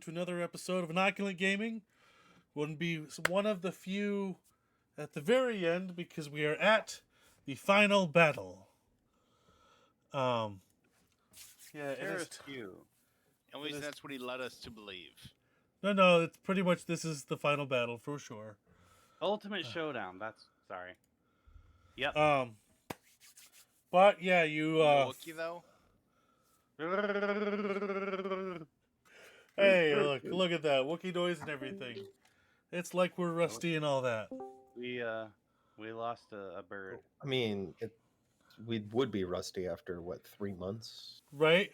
To another episode of Inoculant Gaming. Wouldn't be one of the few at the very end because we are at the final battle. Um, yeah, it is. Tarrasque. At It least is- that's what he led us to believe. No, it's pretty much this is the final battle for sure. Ultimate Showdown. That's sorry. Yep. But yeah, you. The Wookiee, though? Hey, look at that Wookiee noise and everything. It's like we're rusty and all that. We lost a bird. I mean, we would be rusty after what 3 months? Right?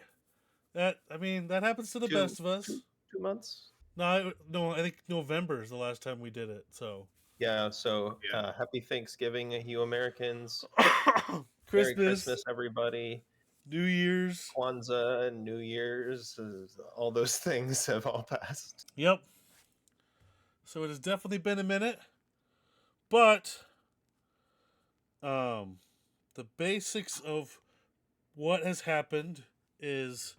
That happens to the best of us. 2 months? No, I think November is the last time we did it. So Yeah. So Yeah. happy Thanksgiving, you Americans. Christmas, Merry Christmas, everybody. New Year's. Kwanzaa and New Year's, all those things have all passed. Yep. So it has definitely been a minute, but the basics of what has happened is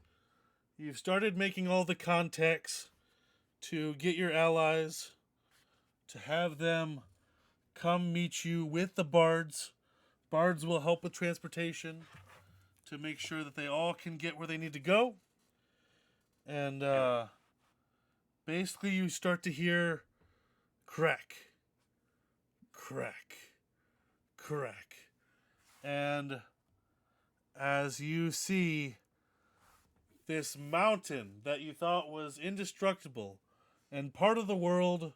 you've started making all the contacts to get your allies, to have them come meet you with the bards. Bards will help with transportation to make sure that they all can get where they need to go. And basically you start to hear crack, crack, crack. And as you see this mountain that you thought was indestructible and part of the world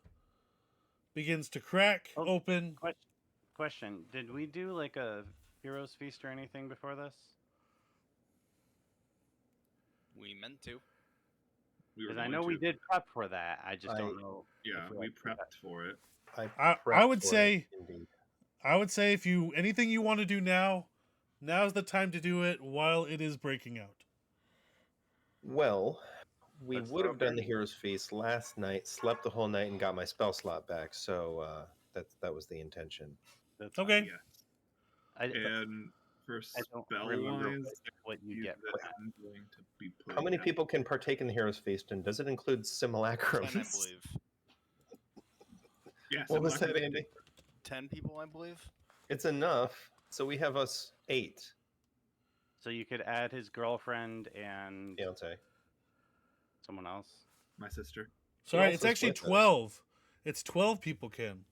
begins to crack open. Question: did we do like a Heroes Feast or anything before this? We meant to. Because I know we did prep for that. I just don't know. Yeah, we prepped for it. I would prepped for say it, indeed. I would say if you anything you want to do now's the time to do it while it is breaking out. Well, we Let's would throw have done the Bernie. Heroes Feast last night, slept the whole night, and got my spell slot back. So that was the intention. That's Okay. Yes. I, And for I don't spell remember wise, what you get. I'm going to be putting How many out- people can partake in the Heroes Feast, and does it include 10, simulacrums? I believe. Yeah, What was that, simulacrum- Andy? 10 people, I believe. It's enough. So we have us 8. So you could add his girlfriend and Fiance. someone else. My sister. Sorry, else it's is actually with us? 12. It's 12 people can.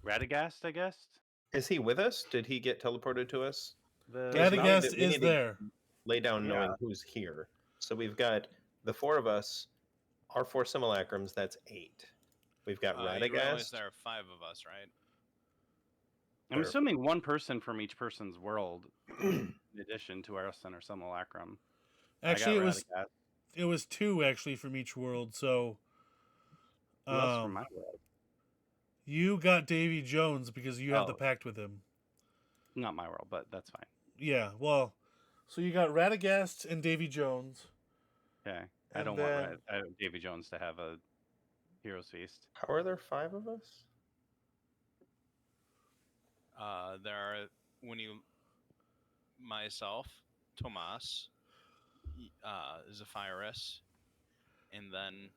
Radagast, I guess. Is he with us? Did he get teleported to us? The Yes, Radagast we is need to- there. Lay down Yeah. knowing who's here. So we've got the 4 of us, our 4 simulacrums, that's 8. We've got You realize Radagast. there are 5 of us, right? I'm Or- assuming one person from each person's world, in addition to us and our simulacrum. Actually, I got Radagast. it was 2 actually from each world. So Who else from my world? you got Davy Jones because you have the Oh. pact with him. Not my world, but that's fine. Yeah, well, so you got Radagast and Davy Jones. Okay. I And don't then- want Davy Jones to have a Heroes Feast. How are there 5 of us? There are myself, Tomas, Zephyrus, and then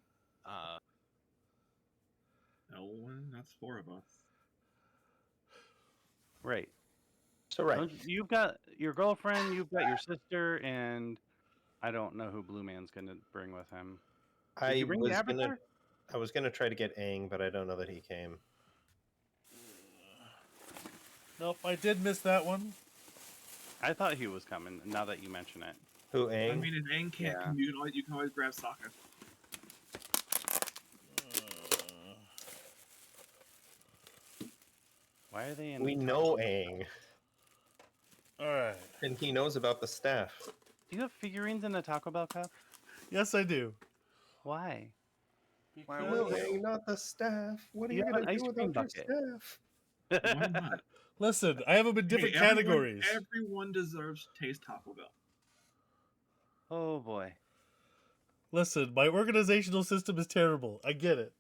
Elwyn, that's 4 of us. Right. So right. You've got your girlfriend, you've got your sister, and I don't know who Blue Man's gonna bring with him. Did you bring the Avatar? I was gonna try to get Aang, but I don't know that he came. Nope, I did miss that one. I thought he was coming. Now that you mention it, Who Aang? I mean, if Aang can't Yeah. come, you can always grab Sokka. why are they in? We the know top? Aang, All right. and he knows about the staff. Do you have figurines in the Taco Bell cup? Yes, I do. Why? Why Because- No, would Aang, not the staff. What are You you have gonna an ice do cream without your bucket. staff? Why not? Listen, I have them in different Hey, everyone- categories. Everyone deserves to taste Taco Bell. Oh boy. Listen, my organizational system is terrible. I get it.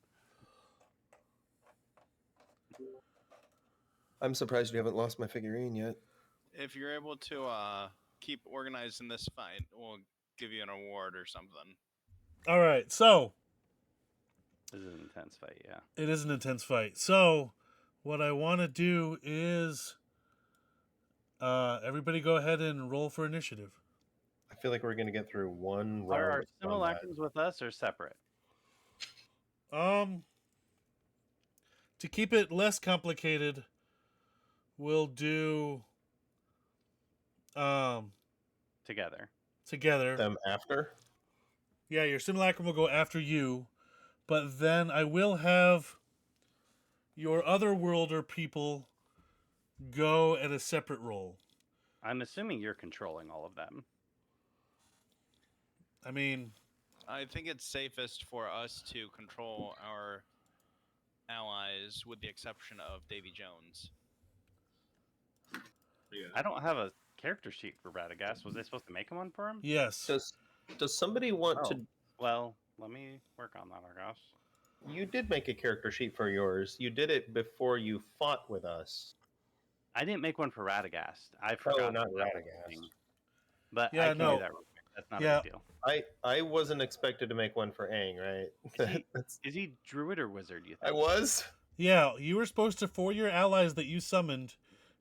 I'm surprised you haven't lost my figurine yet. if you're able to keep organized in this fight, we'll give you an award or something. All right, so This is an intense fight, yeah. It is an intense fight. So, what I want to do is, everybody go ahead and roll for initiative. I feel like we're going to get through one Are round our of combat. simulacrums with us or separate? To keep it less complicated, we'll do Together. together. Them after? Yeah, your simulacrum will go after you, but then I will have your other worlder people go at a separate roll. I'm assuming you're controlling all of them. I mean, I think it's safest for us to control our allies, with the exception of Davy Jones. Yeah. I don't have a character sheet for Radagast. Was I supposed to make one for him? yes. Does somebody want Oh. to... Well, let me work on that, Argos. You did make a character sheet for yours. You did it before you fought with us. I didn't make one for Radagast. I forgot. Oh, not that was a Radagast. thing. But Yeah, I can no. do that real quick. That's not Yeah. a big deal. I wasn't expected to make one for Aang, right? Is he druid or wizard, you think? I was? Yeah, you were supposed to, for your allies that you summoned,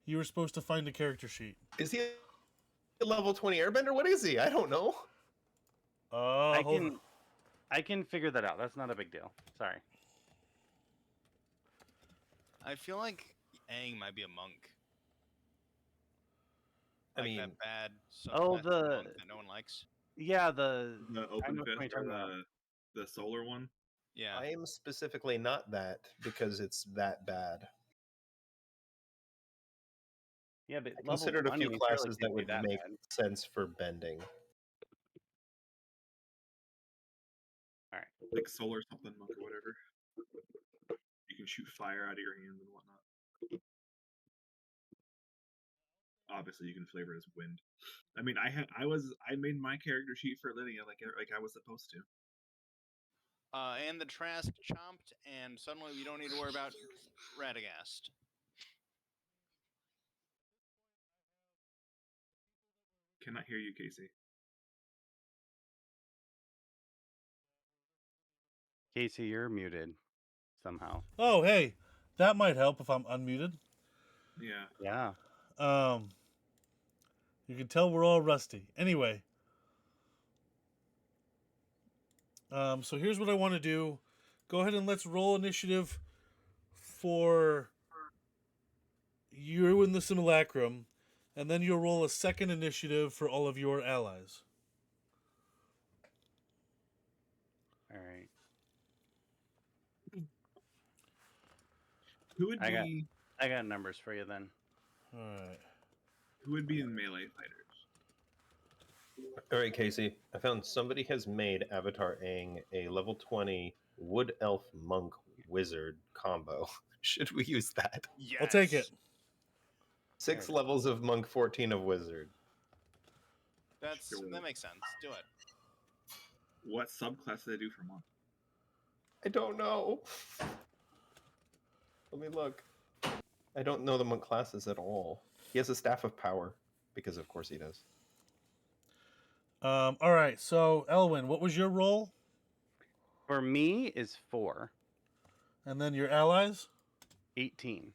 you were supposed to find a character sheet. Is he a level 20 airbender? What is he? I don't know. I can figure that out. That's not a big deal. Sorry. I feel like Aang might be a monk. I Like mean, that bad Oh, that the- monk that no one likes. Yeah, the The I open know what you're fist talking or about. the solar one. Yeah. I am specifically not that because it's that bad. Yeah, but I level considered a 1, few you classes can't that do would make bad. sense for bending. Alright. Like solar something monk or whatever. You can shoot fire out of your hands and whatnot. Obviously, you can flavor it as wind. I mean, I made my character sheet for Lydia like I was supposed to. And the Trask chomped, and suddenly we don't need to worry about Radagast. Cannot hear you, Casey. Casey, you're muted somehow. Oh, hey, that might help if I'm unmuted. Yeah. Yeah. You can tell we're all rusty. Anyway, so here's what I want to do. Go ahead and let's roll initiative for you in the simulacrum, and then you'll roll a second initiative for all of your allies. Alright. Who would I be got numbers for you then. All right. who would be in melee fighters? All right, Casey. I found somebody has made Avatar Aang a level 20 wood elf monk wizard combo. Should we use that? Yes. I'll take it. 6 Alright. levels of monk, 14 of wizard. That Sure. makes sense. Do it. What subclass do they do for monk? I don't know. Let me look. I don't know the monk classes at all. He has a staff of power, because of course he does. All right. So, Elwin, what was your roll? For me is 4. And then your allies? 18.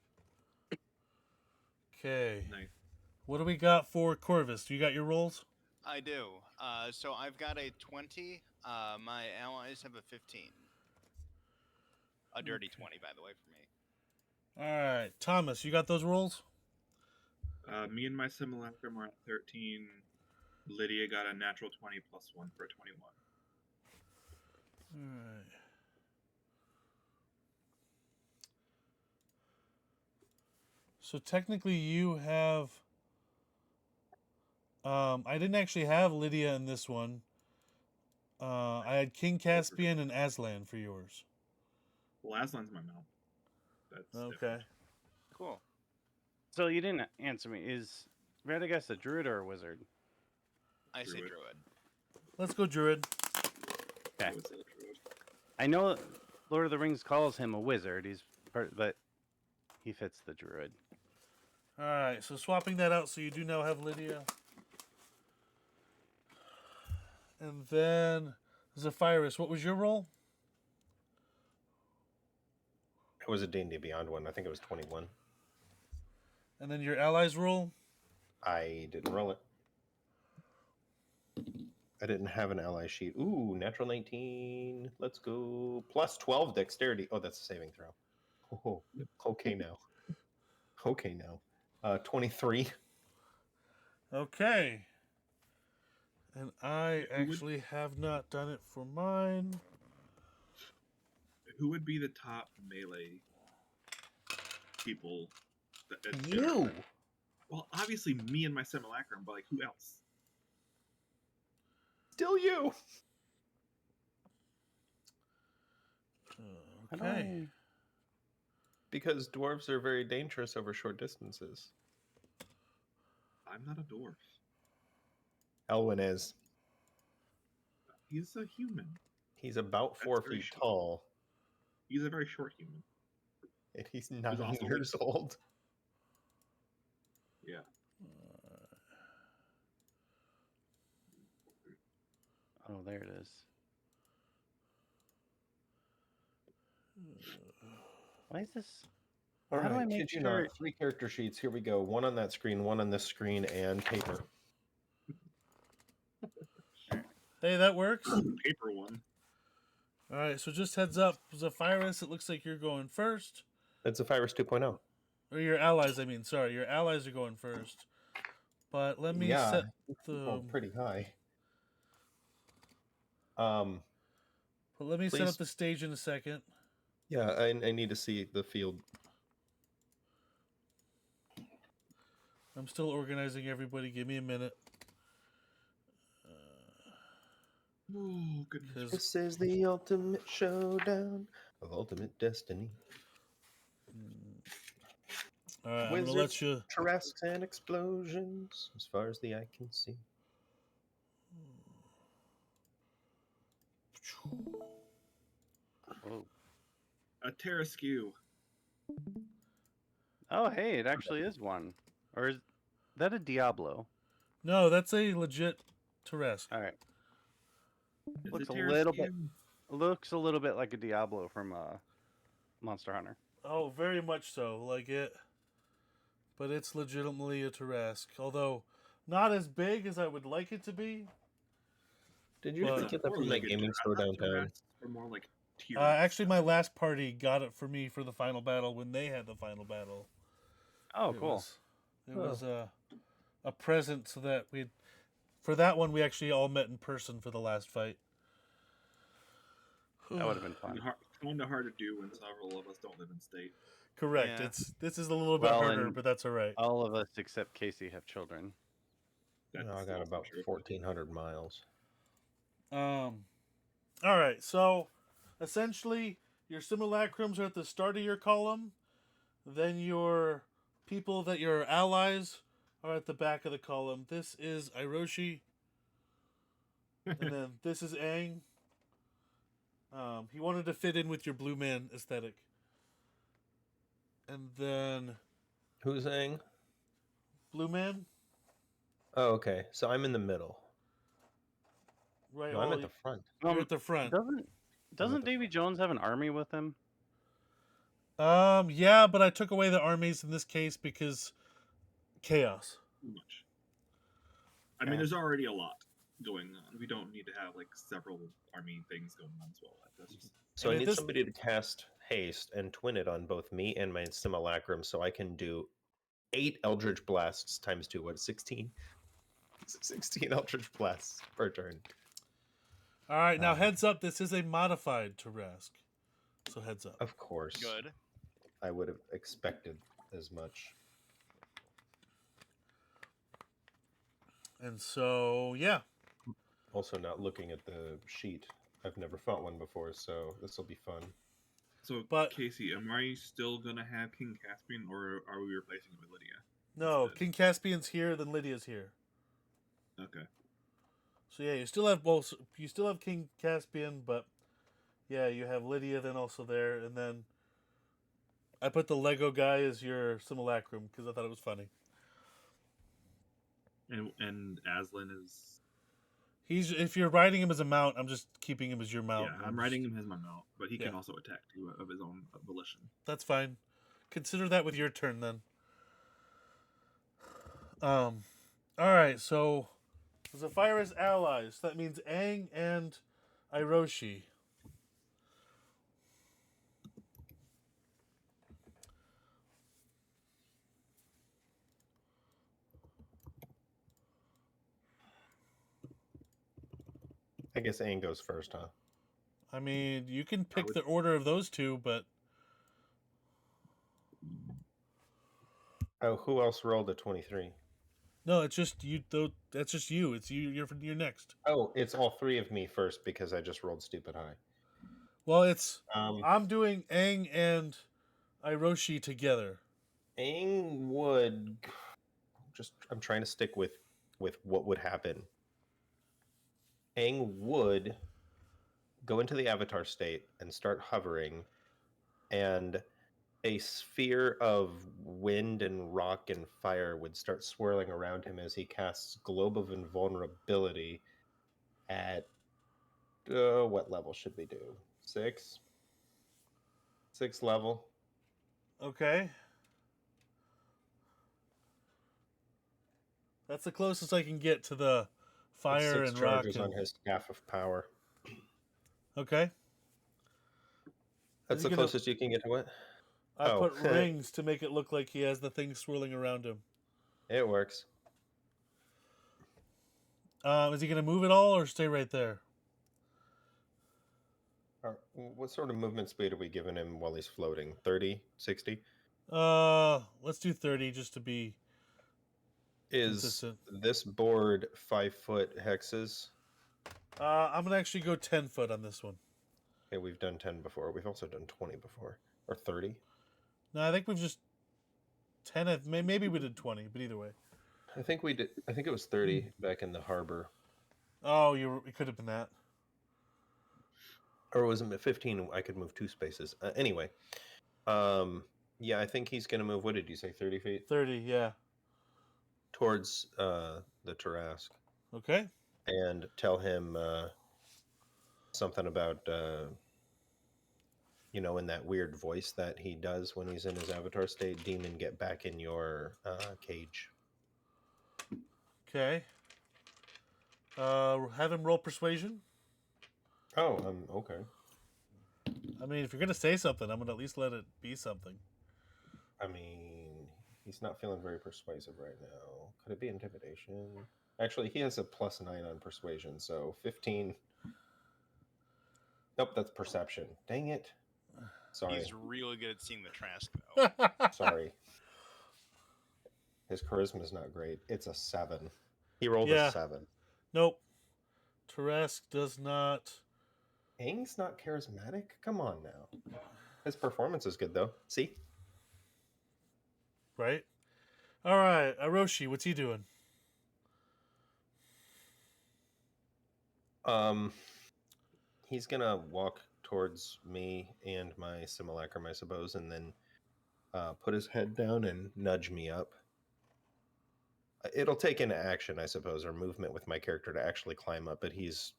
Okay. Nice. What do we got for Corvus? Do you got your rolls? I do. So I've got a 20. My allies have a 15. A dirty 20, by the way, for me. All right. Thomas, you got those rolls? Me and my simulacrum are at 13. Lydia got a natural 20 plus 1 for a 21. All right. So technically you have... I didn't actually have Lydia in this one. I had King Caspian and Aslan for yours. Well, Aslan's my mount. That's Okay. different. Cool. So you didn't answer me. Is Radagast a druid or a wizard? I say Druid. druid. Let's go Druid. Okay. I would say druid. I know Lord of the Rings calls him a wizard. He's but he fits the druid. All right. So swapping that out so you do now have Lydia. And then Zephyrus, what was your roll? It was a D&D Beyond one. I think it was 21. And then your allies roll. I didn't roll it. I didn't have an ally sheet. Ooh, natural 19. Let's go. Plus 12 dexterity. Oh, that's a saving throw. Oh, okay now. Okay now. 23. Okay. And I Who would- actually have not done it for mine. Who would be the top melee people? That You! Well, obviously me and my simulacrum, but like who else? Still you! How do Okay. Because dwarves are very dangerous over short distances. I'm not a dwarf. Elwyn is. He's a human. He's about That's 4 very feet short. tall, He's a very short human. and he's 9 also years old. Yeah. Oh, there it is. Why is this? All How do I right, make kid you sure- not, 3 character sheets. Here we go. One on that screen, one on this screen, and paper. Hey, that works. Paper one. All right, so just heads up, Zephyrus, it looks like you're going first. It's a Virus 2.0. Or your allies, I mean. Sorry, your allies are going first. But let me Yeah, set Well, the... pretty high. But let me set please. up the stage in a second. Yeah, I need to see the field. I'm still organizing everybody. Give me a minute. Oh goodness. 'Cause- This is the ultimate showdown of ultimate destiny. All right, I'm going to let you... Tarrasques, and explosions, as far as the eye can see. Whoa. A Tarrasque. Oh, hey, it actually is one. Or is that a Diablo? No, that's a legit Tarrasque. All right. Is Looks it a little Tarrasque? bit- Looks a little bit like a Diablo from Monster Hunter. Oh, very much so. Like it... But it's legitimately a Tarrasque. Although, not as big as I would like it to be. Did you But- get that from that gaming store downtown? Or more like T-Rex. Actually, my last party got it for me for the final battle when they had the final battle. Oh, It cool. was- It was a present so that we... For that one, we actually all met in person for the last fight. That would have been fun. Kind of hard to do when several of us don't live in state. Correct. Yeah. This is a little bit Well, harder, and- but that's all right. All of us except Casey have children. No, I That's got also about true. 1,400 miles. All right. So, essentially, your simulacrums are at the start of your column. Then your people that your allies are at the back of the column. This is Iroshi. And then this is Aang. He wanted to fit in with your Blue Man aesthetic. And then Who's saying? Blue Man, Oh, okay. So I'm in the middle. right? No, I'm well, at the front. you're at the front. Doesn't the Davy Jones have an army with him? Yeah, but I took away the armies in this case because chaos. Too much. I Yeah. mean, there's already a lot going on. We don't need to have like several army things going on as well. That's just So And I at need this- somebody to cast haste and twin it on both me and my simulacrum so I can do 8 Eldritch Blasts times 2. What, 16? 16 Eldritch Blasts per turn. All right, now Um, heads up. This is a modified Tarrasque, so heads up. Of course. Good. I would have expected as much. And so, yeah. Also, not looking at the sheet. I've never fought one before, so this will be fun. so. But- Casey, am I still gonna have King Caspian, or are we replacing it with Lydia? No, Instead. King Caspian's here, then Lydia's here. Okay. So yeah, you still have King Caspian, but yeah, you have Lydia then also there, and then I put the Lego guy as your simulacrum because I thought it was funny. And Aslan is If you're riding him as a mount, I'm just keeping him as your mount. Yeah, I'm riding him as my mount, but he can Yeah. also attack too of his own volition. That's fine. Consider that with your turn then. All right. So Zephyra's allies. That means Aang and Iroshi. I guess Aang goes first, huh? I mean, you can pick would- the order of those two, but Oh, who else rolled a 23? no, it's just you. Though that's just you. It's you. You're next. Oh, it's all three of me first because I just rolled stupid high. Well, it's Um, I'm doing Aang and Iroshi together. Aang would just. I'm trying to stick with what would happen. Aang would go into the avatar state and start hovering, and a sphere of wind and rock and fire would start swirling around him as he casts Globe of Invulnerability at what level should we do? 6? 6 level. Okay. That's the closest I can get to the With fire 6 and rock. charges on his staff of power. Okay. That's he the gonna- closest you can get to what? I Oh. put rings to make it look like he has the thing swirling around him. It works. Is he going to move at all or stay right there? What sort of movement speed are we giving him while he's floating? 30? 60? Let's do 30 just to be Is consistent. this board 5-foot hexes? I'm going to actually go 10 foot on this one. Okay, we've done 10 before. We've also done 20 before. Or 30? No, I think we've just 10. Maybe we did 20, but either way. I think we did. I think it was 30 back in the harbor. Oh, it could have been that. Or was it 15? I could move 2 spaces. Anyway. Yeah, I think he's going to move, what did you say, 30 feet? 30, yeah. Towards the Tarrasque. Okay. And tell him something about, in that weird voice that he does when he's in his avatar state, demon, get back in your cage. Okay. Have him roll persuasion. Oh, okay. I mean, if you're going to say something, I'm going to at least let it be something. I mean, he's not feeling very persuasive right now. Could it be intimidation? Actually, he has a +9 on persuasion, so 15. Nope, that's perception. Dang it. Sorry. He's really good at seeing the Trask, though. Sorry. His charisma is not great. It's a 7. He rolled Yeah. a 7. Nope. Tarrasque does not. Aang's not charismatic? Come on now. His performance is good, though. See? Right? All right. Iroshi, what's he doing? He's gonna walk towards me and my simulacrum, I suppose, and then put his head down and nudge me up. It'll take an action, I suppose, or movement with my character to actually climb up, but he's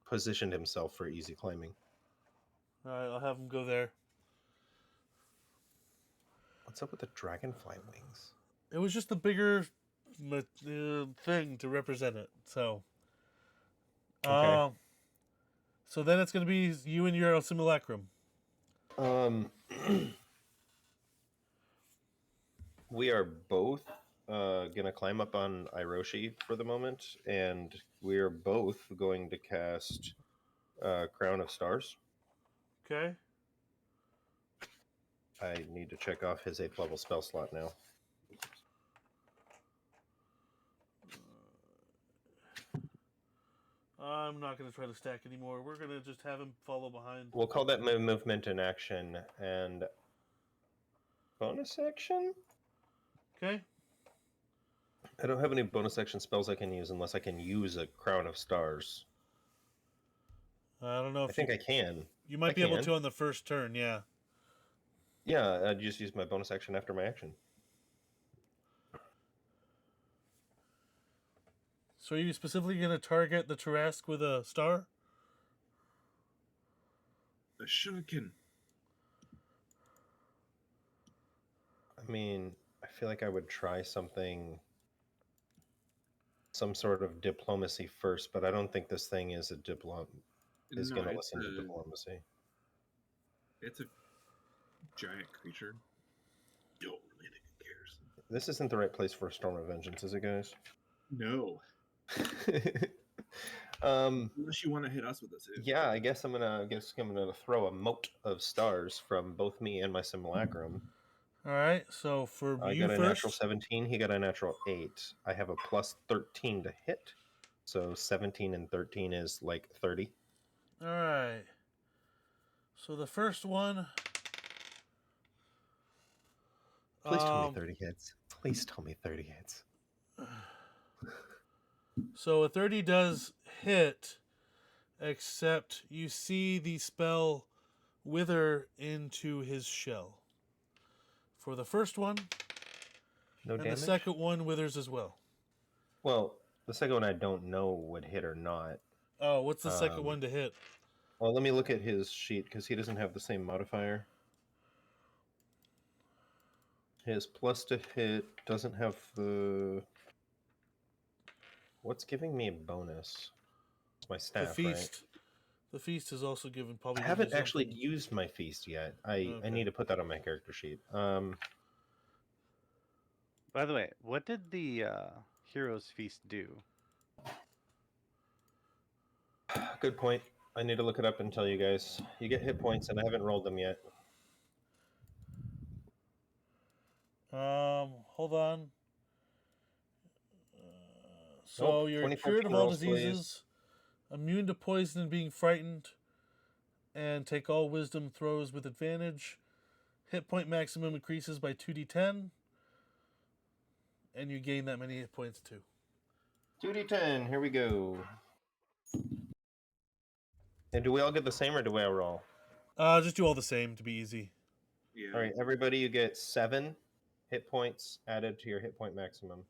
positioned himself for easy climbing. All right, I'll have him go there. What's up with the dragonfly wings? It was just the bigger thing to represent it. So, Okay. So then it's going to be you and your simulacrum. We are both gonna climb up on Iroshi for the moment, and we are both going to cast Crown of Stars. Okay. I need to check off his 8th level spell slot now. I'm not going to try to stack anymore. We're going to just have him follow behind. We'll call that my movement in action and bonus action. Okay. I don't have any bonus action spells I can use unless I can use a Crown of Stars. I don't know if I think I can. you might I be able can. to on the first turn. Yeah. Yeah, I'd just use my bonus action after my action. So are you specifically going to target the Tarrasque with a star? A shuriken. I mean, I feel like I would try something, some sort of diplomacy first, but I don't think this thing is going to listen to diplomacy. It's a giant creature. Don't really think it cares. This isn't the right place for a Storm of Vengeance, is it, guys? No. Unless you want to hit us with this. Yeah, I guess I'm gonna throw a mote of stars from both me and my simulacrum. All right. So for I you got a first. natural 17. He got a natural 8. I have a plus 13 to hit. So 17 and 13 is like 30. All right. So the first one. Please tell me 30 hits. Please tell me 30 hits. So a 30 does hit, except you see the spell wither into his shell. For the first one, No and damage? the second one withers as well. Well, the second one I don't know would hit or not. Oh, what's the second one to hit? Well, let me look at his sheet because he doesn't have the same modifier. His plus to hit doesn't have the... What's giving me a bonus? It's my staff, The feast. right? The feast is also given. Probably. I haven't actually used my feast yet. I need to put that on my character sheet. By the way, what did the Hero's Feast do? Good point. I need to look it up and tell you guys. You get hit points, and I haven't rolled them yet. Hold on. So you're 24 cured of all rolls, diseases, immune to poison and being frightened, and take all wisdom throws with advantage. Hit point maximum increases by 2d10, and you gain that many hit points too. 2d10, here we go. And do we all get the same, or do we all roll? Just do all the same to be easy. Yeah. All right, everybody, you get 7 hit points added to your hit point maximum.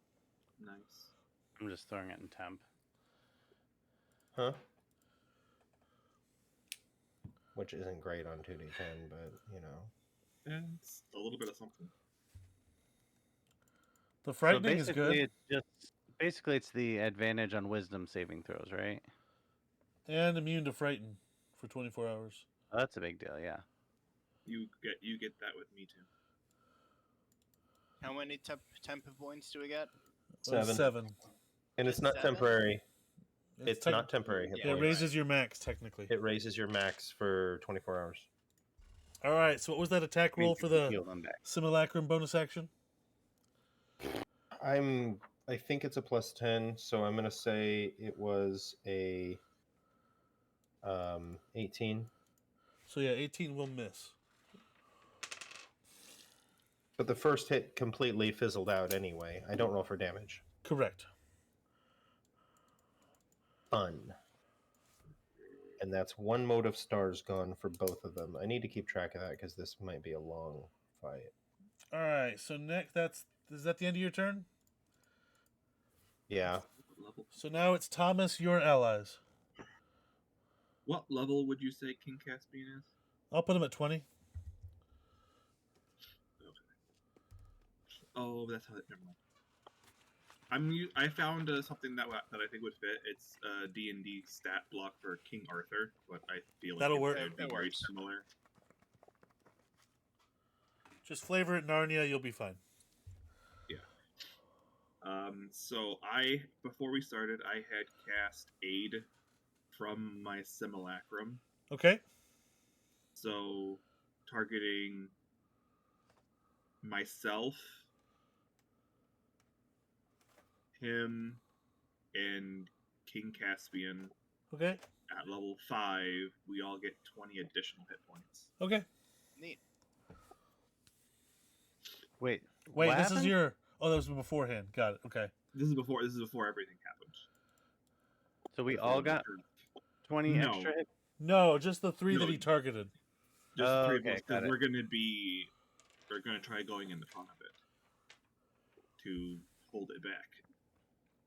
Nice. I'm just throwing it in temp. Huh? Which isn't great on 2d10, but, you know. And it's a little bit of something. The frightening is good. It's basically, it's the advantage on wisdom saving throws, right? And immune to frighten for 24 hours. Oh, that's a big deal, yeah. You get that with me too. How many temp points do we get? 7. And it's not 7? temporary. It's not temporary hit It points. raises your max, technically. It raises your max for 24 hours. All right, so what was that attack roll for the Heal them back. simulacrum bonus action? I think it's a plus 10, so I'm going to say it was a 18. So yeah, 18 will miss. But the first hit completely fizzled out anyway. I don't roll for damage. Correct. Fun. And that's 1 mode of stars gone for both of them. I need to keep track of that because this might be a long fight. All right, so next, is that the end of your turn? Yeah. What level? So now it's Thomas, your allies. What level would you say King Caspian is? I'll put him at 20. Oh, that's how. Never mind. I found something that I think would fit. It's a D&D stat block for King Arthur, but I feel like That'll work. It would be That very works. similar. Just flavor it Narnia, you'll be fine. So before we started, I had cast Aid from my simulacrum. Okay. So targeting myself, him, and King Caspian Okay. at level 5, we all get 20 additional hit points. Okay. Neat. Wait, Wait, what this is happened? your... Oh, that was beforehand. Got it. Okay. This is before everything happened. So we Before all the got turn. 20 No. extra hit? No, just the 3 No. that he targeted. Just the 3 of Okay, us, got because it. we're gonna try going in the front of it to hold it back.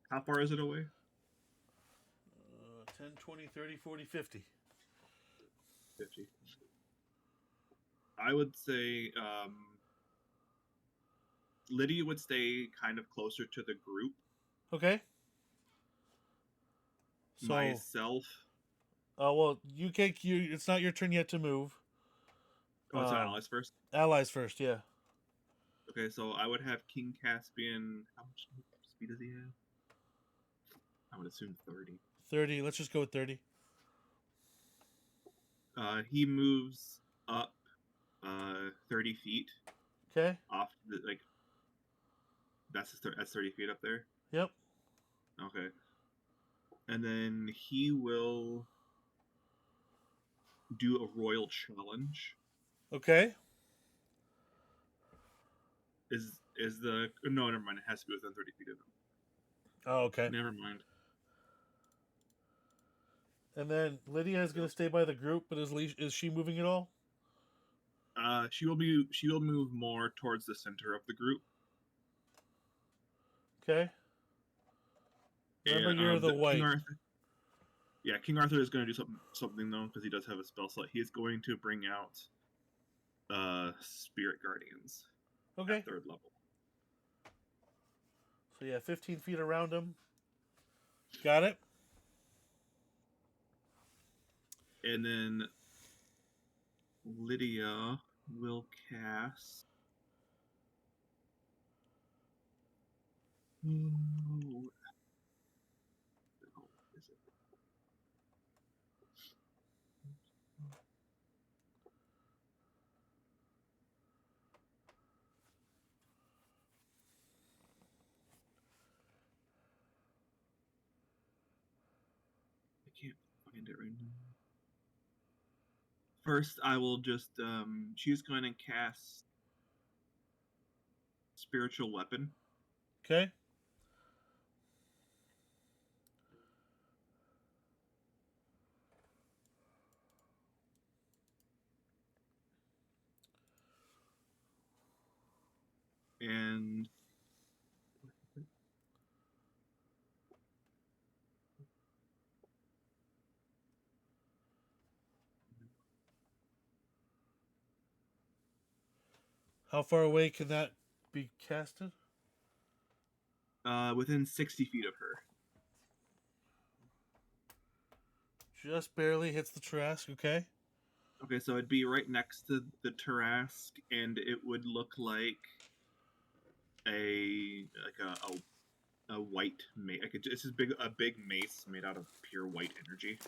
How far is it away? 10, 20, 30, 40, 50. 50. I would say Lydia would stay kind of closer to the group. Okay. So, Myself. well, you can't. It's not your turn yet to move. Oh, so allies first. Allies first, yeah. Okay, so I would have King Caspian. How much speed does he have? I would assume 30. 30. Let's just go with 30. He moves up 30 feet Okay. off the that's 30 feet up there. Yep. Okay. And then he will do a royal challenge. Okay. Is the no, never mind. It has to be within 30 feet of him. Oh, okay. Never mind. And then Lydia is going to stay by the group, but is she moving at all? She will move more towards the center of the group. Okay. Remember, And, you're the white. King Arthur is going to do something though, because he does have a spell slot. He is going to bring out Spirit Guardians. Okay. At 3rd level. So yeah, 15 feet around him. Got it. And then Lydia will cast. Oh, is it? I can't find it right now. First, I will just she's going to cast Spiritual Weapon. Okay. And How far away can that be casted? within 60 feet of her. Just barely hits the Tarrasque. Okay. Okay, so it'd be right next to the Tarrasque, and it would look like a white mace. It's a big mace made out of pure white energy.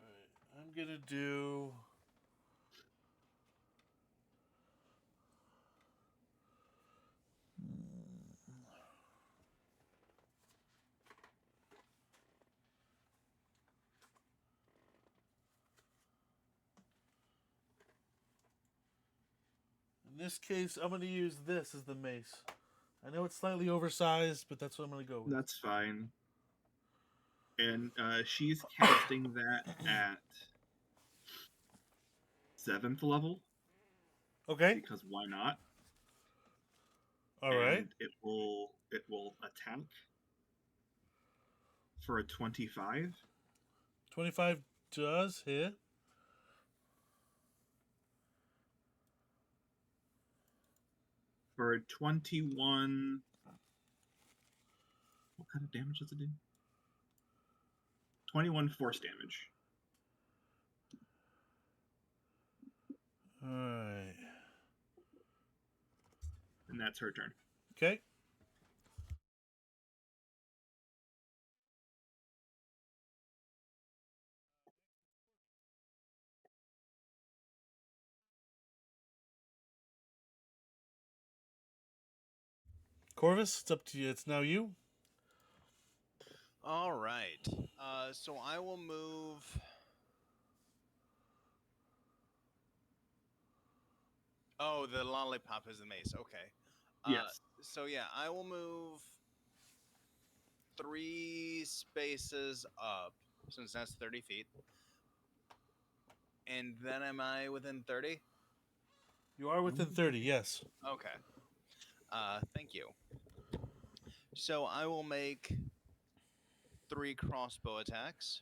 All right. I'm gonna do. In this case, I'm going to use this as the mace. I know it's slightly oversized, but that's what I'm going to go with. That's fine. And she's casting that at 7th level. Okay. Because why not? All right. And it will attack for a 25. 25 does hit. For a 21. What kind of damage does it do? 21 force damage. All right. And that's her turn. Okay. Corvus, it's up to you. It's now you. All right. So I will move. Oh, the lollipop is the mace. Okay. Yes. So yeah, I will move 3 spaces up, since that's 30 feet. And then am I within 30? You are within 30, yes. Okay. Thank you. So I will make 3 crossbow attacks.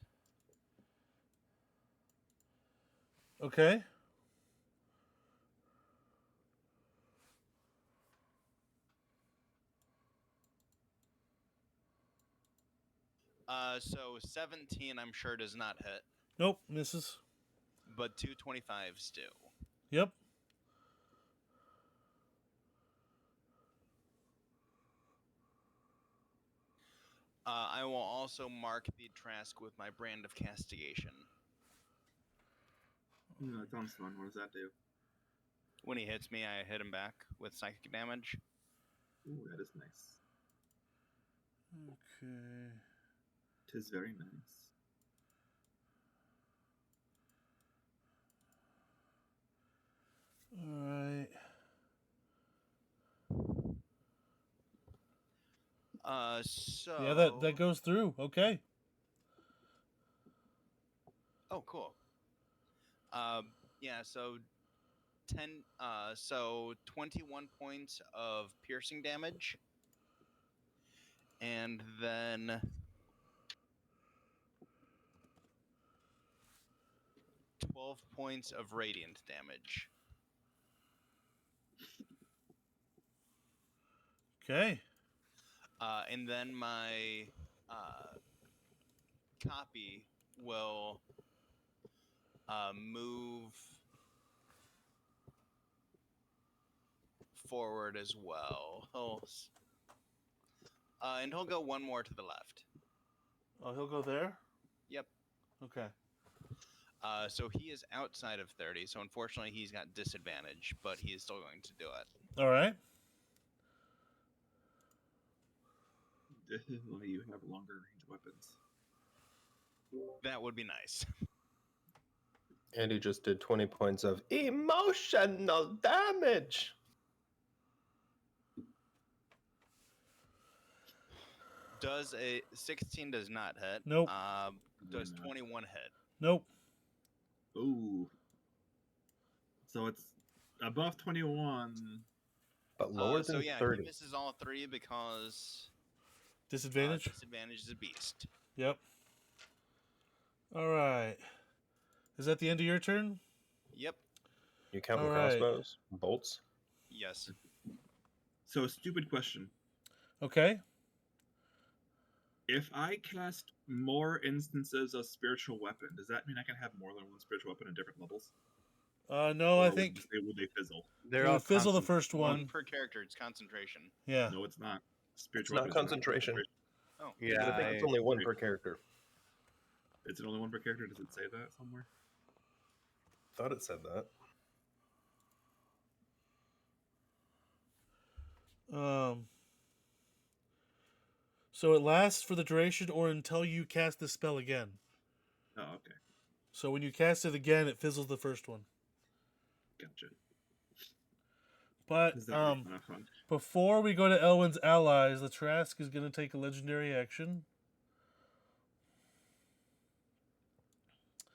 Okay. So 17, I'm sure, does not hit, Nope, misses. but 2 25s do. Yep. I will also mark the Tarrasque with my brand of castigation. That sounds fun. What does that do? When he hits me, I hit him back with psychic damage. Ooh, that is nice. Okay. Tis very nice. All right. So Yeah, that goes through. Okay. Oh, cool. Yeah. So 10. So 21 points of piercing damage, and then 12 points of radiant damage. Okay. And then my copy will move forward as well. And he'll go one more to the left. Oh, he'll go there? Yep. Okay. So he is outside of 30, so unfortunately he's got disadvantage, but he is still going to do it. All right. You have longer range weapons. That would be nice. And he just did 20 points of emotional damage. Does a 16 does not hit? Nope. Does Why not? 21 hit? Nope. Ooh. So it's above 21. But lower So than yeah, 30. he misses all 3 because Disadvantage? disadvantage is a beast. Yep. All right. Is that the end of your turn? Yep. You count All with right. crossbows? Bolts? Yes. So a stupid question. Okay. If I cast more instances of spiritual weapon, does that mean I can have more than one spiritual weapon at different levels? No, I Or think would they fizzle? They're you all fizzle the constant- first One one. per character. It's concentration. Yeah. No, it's not. Spiritual not weapons are concentration. Oh. Yeah, I think it's only one per character. Is it only one per character? Does it say that somewhere? Thought it said that. So it lasts for the duration or until you cast the spell again. Oh, okay. So when you cast it again, it fizzles the first one. Gotcha. But Is that kind of fun? before we go to Elwyn's allies, the Tarrasque is going to take a legendary action.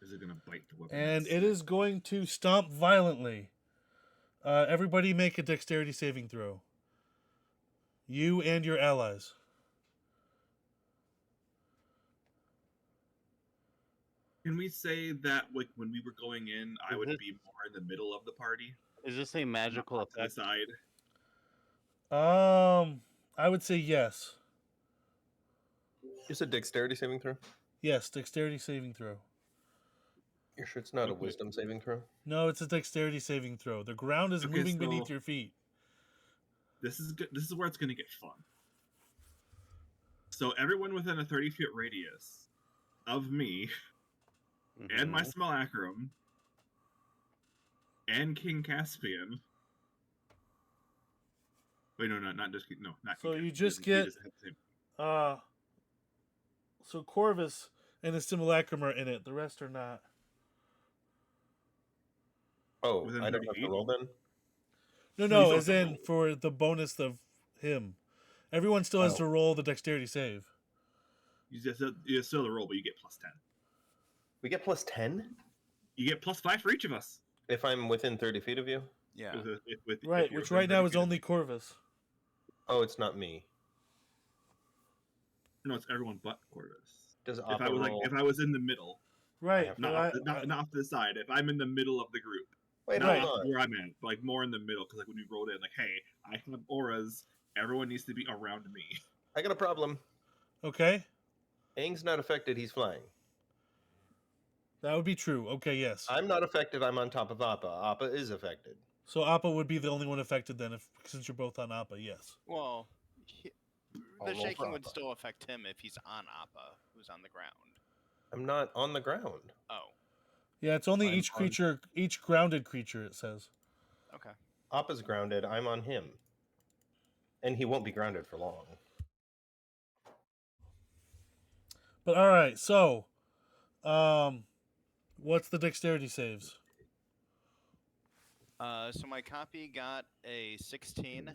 Is it going to bite the weapon? And that's it sick? is going to stomp violently. Everybody make a dexterity saving throw. You and your allies. Can we say that, like, when we were going in, I Is would this- be more in the middle of the party, Is this a magical not to the effect? side? I would say yes. You said dexterity saving throw? Yes, dexterity saving throw. You're sure it's not a Okay. wisdom saving throw? No, it's a dexterity saving throw. The ground is Okay, moving beneath so- your feet. This is good. This is where it's going to get fun. So everyone within a 30-foot radius of me and my Mhm. Simulacrum and King Caspian. Wait, no, not just no, not. So King you Caspian. just He get- doesn't have the same- So Corvus and the Simulacrum are in it. The rest are not. Oh, Within I don't 30 have to feet? roll then? No, So you no, still as have to in roll. for the bonus of him. Everyone still has Oh. to roll the dexterity save. You still a roll, but you get plus 10. We get plus 10 You get plus 5 for each of us. if I'm within 30 feet of you? Yeah. If Right, you're which within right now 30 is feet of only me. Corvus. Oh, it's not me. No, it's everyone but Corvus. Does If Appa I was roll? if I was in the middle, Right. have- not but off the, not off to the side. If I'm in the middle of the group, Wait, not hold off on. where I'm at, but like more in the middle, because like when we rolled in, like, hey, I have auras. Everyone needs to be around me. I got a problem. okay, Aang's not affected. He's flying. that would be true. Okay, yes. I'm not affected. I'm on top of Appa. Appa is affected. So Appa would be the only one affected then, if since you're both on Appa. Yes. Well, I'll the roll for shaking would Appa. still affect him if he's on Appa, who's on the ground. I'm not on the ground. Oh, Yeah, it's only I'm each on- creature, each grounded creature. It says. okay. Appa's grounded. I'm on him. And he won't be grounded for long. But all right, so, what's the dexterity saves? So my copy got a 16.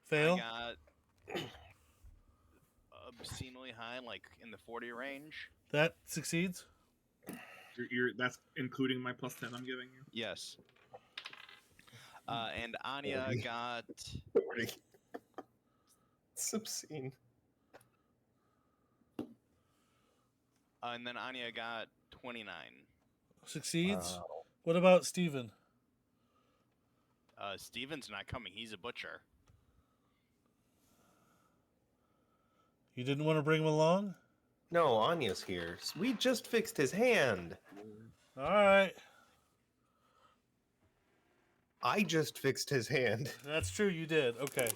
Fail. I got obscenely high, like in the 40 range. That succeeds. That's including my +10 I'm giving you. Yes. And Anya 40. got It's obscene. and then Anya got 29. Succeeds. Wow. What about Steven? Steven's not coming. He's a butcher. You didn't want to bring him along? No, Anya's here. We just fixed his hand. All right. I just fixed his hand. That's true, you did. Okay.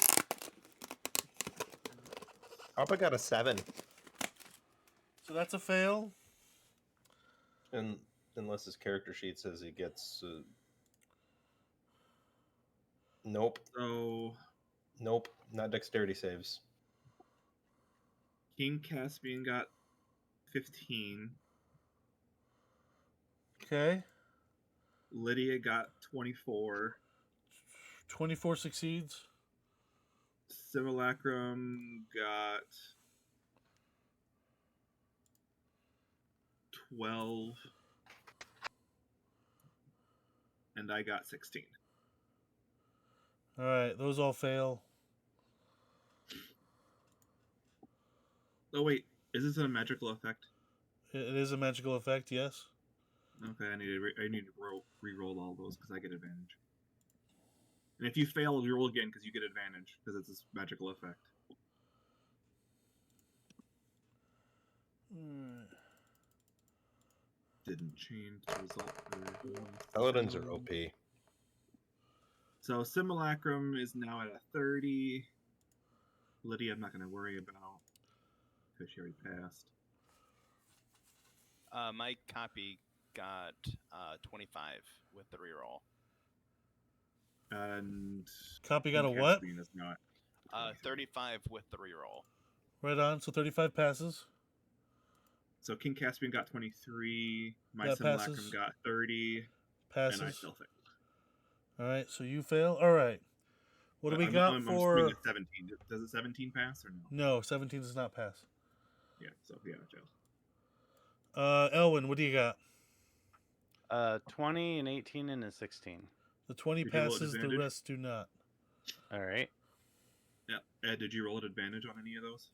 Appa got a 7. So that's a fail. And unless his character sheet says he gets... Nope. So Nope. Not dexterity saves. King Caspian got 15. Okay. Lydia got 24. 24 succeeds. Simulacrum got 12. And I got 16. All right, those all fail. Oh wait, is this a magical effect? It is a magical effect, yes. Okay, I need to re-roll all those because I get advantage. And if you fail, you roll again because you get advantage because it's this magical effect. Didn't change the result. Paladins are OP. So Simulacrum is now at a 30. Lydia, I'm not going to worry about because she already passed. My copy got 25 with the reroll. And Copy got a King what? Caspian is not. 35 with the reroll. Right on. So 35 passes. So King Caspian got 23. My That Simulacrum passes. got 30. Passes. And I still failed. All right, so you fail. All right. What do we got I'm for... assuming it's 17. Does it 17 pass or no? No, 17 does not pass. Yeah, so yeah, I failed. Elwin, what do you got? 20 and 18 and a 16. The 20 Did you roll at passes, the advantage? rest do not. All right. Yeah. Ed, did you roll at advantage on any of those?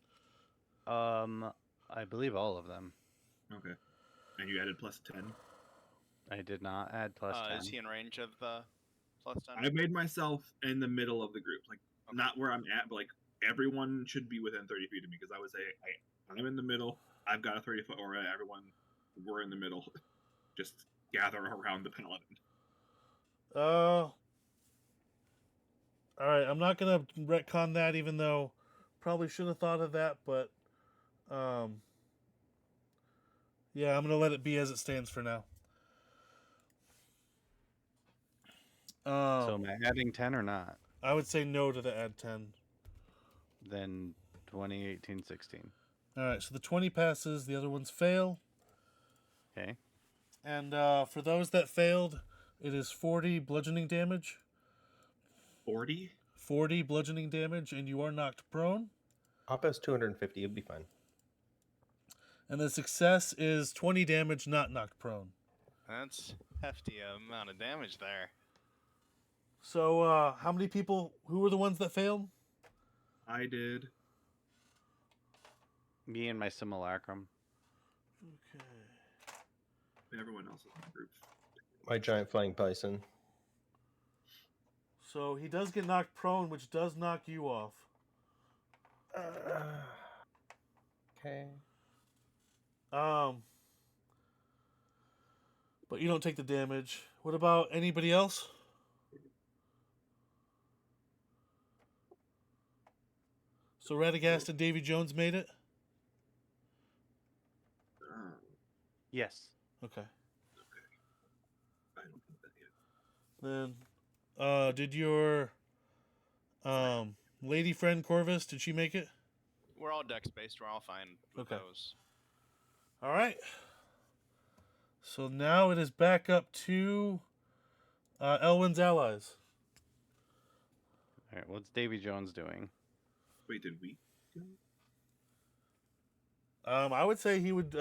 I believe all of them. Okay. And you added +10. I did not add +10. Is he in range of the +10? I made myself in the middle of the group, like Okay. not where I'm at, but like everyone should be within 30 feet of me because I would say, hey, I'm in the middle. I've got a 30-foot aura. Everyone, we're in the middle. Just gather around the paladin. All right, I'm not gonna retcon that, even though probably should have thought of that, but yeah, I'm gonna let it be as it stands for now. So am I adding 10 or not? I would say no to the add 10. Then 20, 18, 16. All right, so the 20 passes, the other ones fail, Okay. and for those that failed, it is 40 bludgeoning damage. 40? 40 bludgeoning damage, and you are knocked prone. Appa's 250. It'll be fine. And the success is 20 damage, not knocked prone. That's hefty amount of damage there. So, how many people? Who were the ones that failed? I did. Me and my Simulacrum. Okay. Everyone else is in the group. My giant flying bison. So he does get knocked prone, which does knock you off. Okay. But you don't take the damage. What about anybody else? So Radagast and Davy Jones made it? Yes. Okay. I don't know that yet. Then, did your lady friend Corvus, did she make it? We're all dex based. We're all fine with Okay. those. All right. So now it is back up to Elwyn's allies. All right. What's Davy Jones doing? Wait, did we? I would say he would,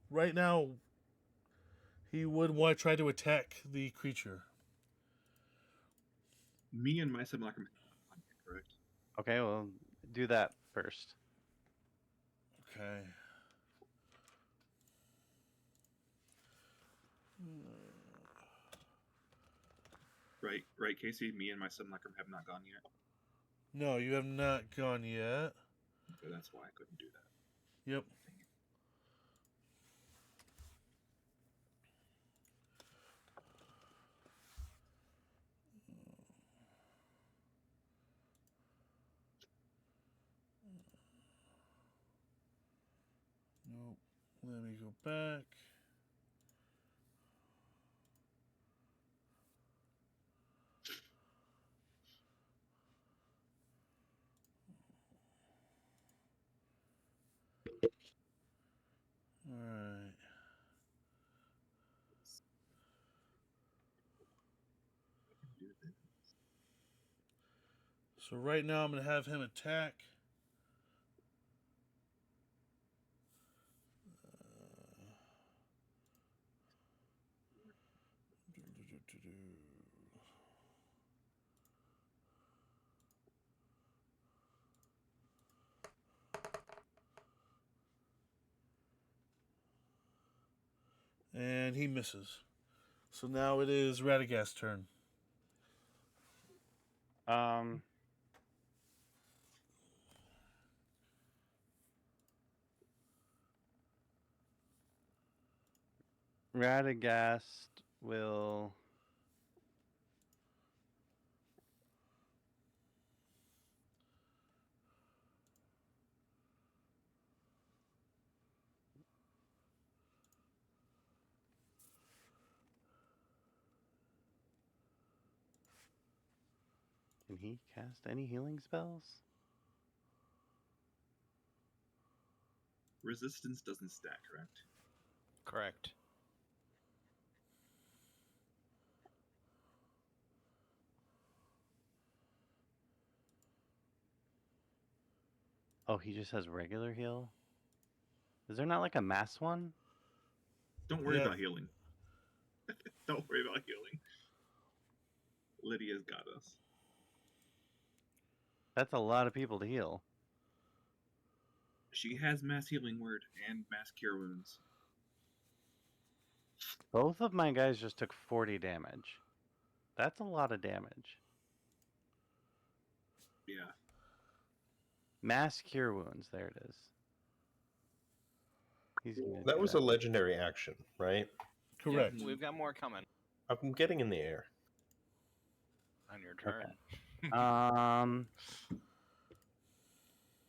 right now, he would want to try to attack the creature. Me and my simulacrum. Correct. Okay, well, do that first. Okay. Right, Casey. Me and my simulacrum have not gone yet. No, you have not gone yet. So that's why I couldn't do that. Yep. Nope. Let me go back. All right. Do this. So right now I'm going to have him attack. And he misses. So now it is Radagast's turn. Radagast will. Can he cast any healing spells? Resistance doesn't stack, correct? Correct. Oh, he just has regular heal? Is there not like a mass one? Don't worry Yeah. about healing. Don't worry about healing. Lydia's got us. That's a lot of people to heal. She has mass healing word and mass cure wounds. Both of my guys just took 40 damage. That's a lot of damage. Yeah. Mass cure wounds. There it is. He's gonna That do was a legendary action, right? Correct. Yep, we've got more coming I'm getting in the air. on your turn.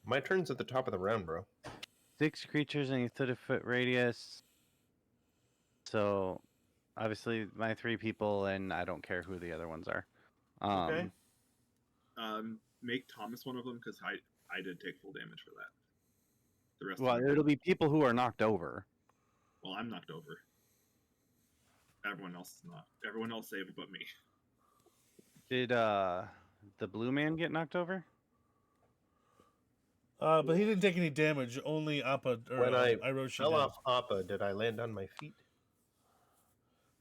My turn's at the top of the round, bro. 6 creatures in a 30-foot radius. So, obviously, my 3 people, and I don't care who the other ones are. Okay. Make Thomas one of them because I did take full damage for that. The rest. Well, of them, it'll be people who are knocked over. well, I'm knocked over. Everyone else is not. Everyone else saved but me. Did the blue man get knocked over? But he didn't take any damage. Only Appa or When I Iroshi fell did. off Appa, did I land on my feet?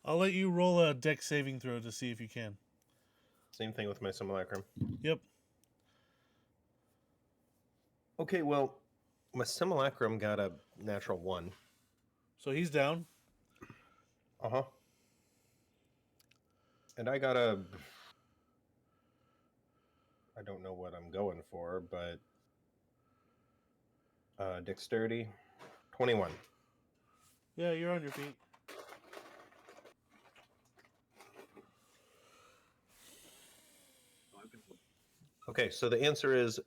I'll let you roll a dex saving throw to see if you can. Same thing with my simulacrum. Yep. Okay, well, my simulacrum got a natural 1. So he's down. Uh-huh. And I got a... I don't know what I'm going for, but... dexterity, 21. Yeah, you're on your feet. Oh, I can hold. Okay, so the answer is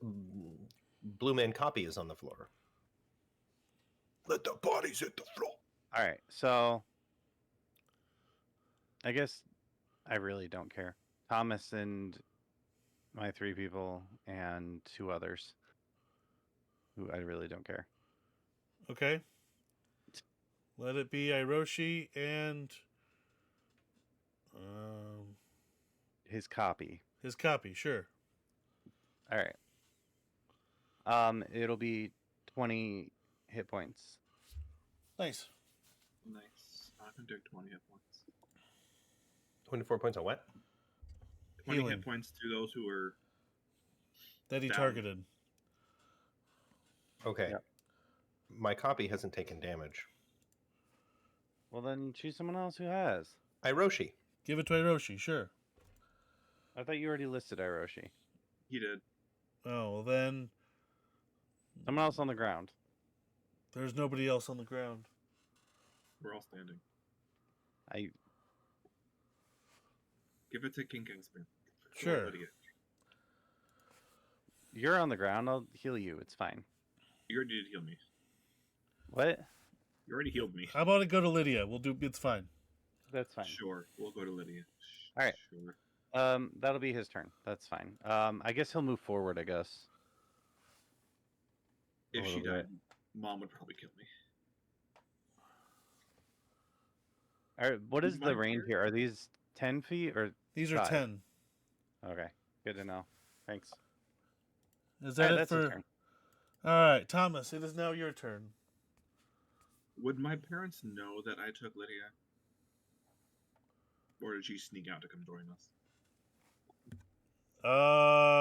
Blue Man Copy is on the floor. Let the bodies hit the floor. All right, so I guess I really don't care. Thomas and my 3 people and 2 others who I really don't care. Okay. Let it be Hiroshi and His copy. his copy. Sure. All right. It'll be 20 hit points. Nice. Nice. I can take 20 hit points. 24 points on what? 20 Healing. hit points to those who are That he down. targeted. Okay. Yep. My copy hasn't taken damage. Well, then choose someone else who has. Hiroshi. Give it to Hiroshi. Sure. I thought you already listed Hiroshi. He did. Oh, well then Someone else on the ground. there's nobody else on the ground. We're all standing. I Give it to King Kingspan. Sure. You're on the ground. I'll heal you. It's fine. You already did heal me. What? You already healed me. How about it go to Lydia? We'll do. It's fine. That's fine. Sure. We'll go to Lydia. All right. Sure. That'll be his turn. That's fine. I guess he'll move forward. I guess. If A she little died, bit. Mom would probably kill me. All right. What Is is my the range turn? here? Are these 10 feet or? These are 5? 10. Okay. Good to know. Thanks. Is All that right, it that's his for? turn. All right, Thomas. It is now your turn. Would my parents know that I took Lydia? Or did she sneak out to come join us?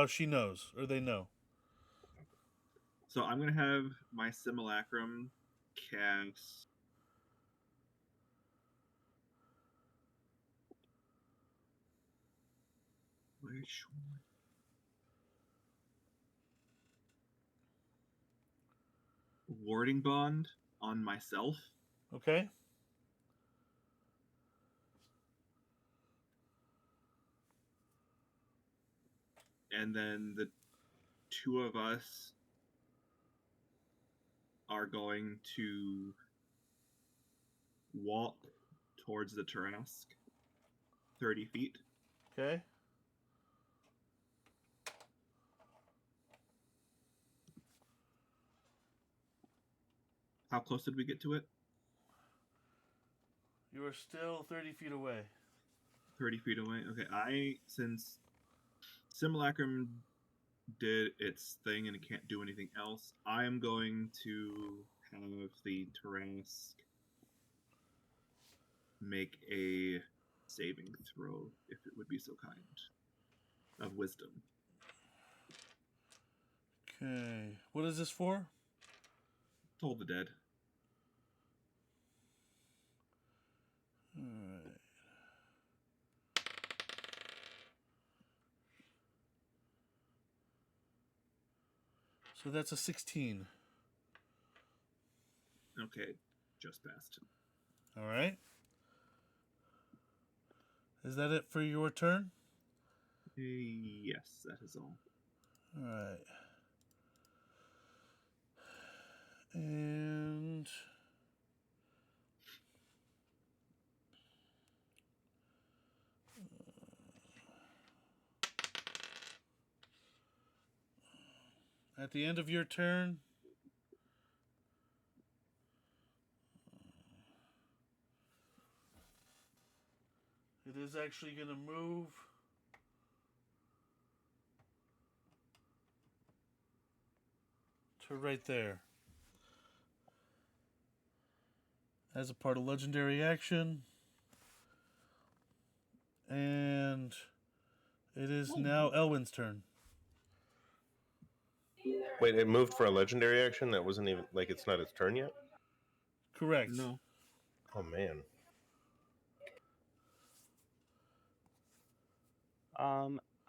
She knows, or they know. So I'm going to have my simulacrum cast. Which one? Warding bond on myself. Okay. And then the 2 of us are going to walk towards the Tarrasque 30 feet. Okay. How close did we get to it? You are still 30 feet away. 30 feet away. Okay, since Simulacrum did its thing and it can't do anything else, I am going to have the Tarrasque make a saving throw, if it would be so kind, of wisdom. Okay. What is this for? Toll the dead. Alright. So that's a 16. Okay, just passed. Alright. Is that it for your turn? Yes, that is all. Alright. And at the end of your turn, it is actually going to move to right there. As a part of legendary action. And it is now Elwin's turn. Wait, it moved for a legendary action? That wasn't even, like, it's not its turn yet? Correct. No. Oh man.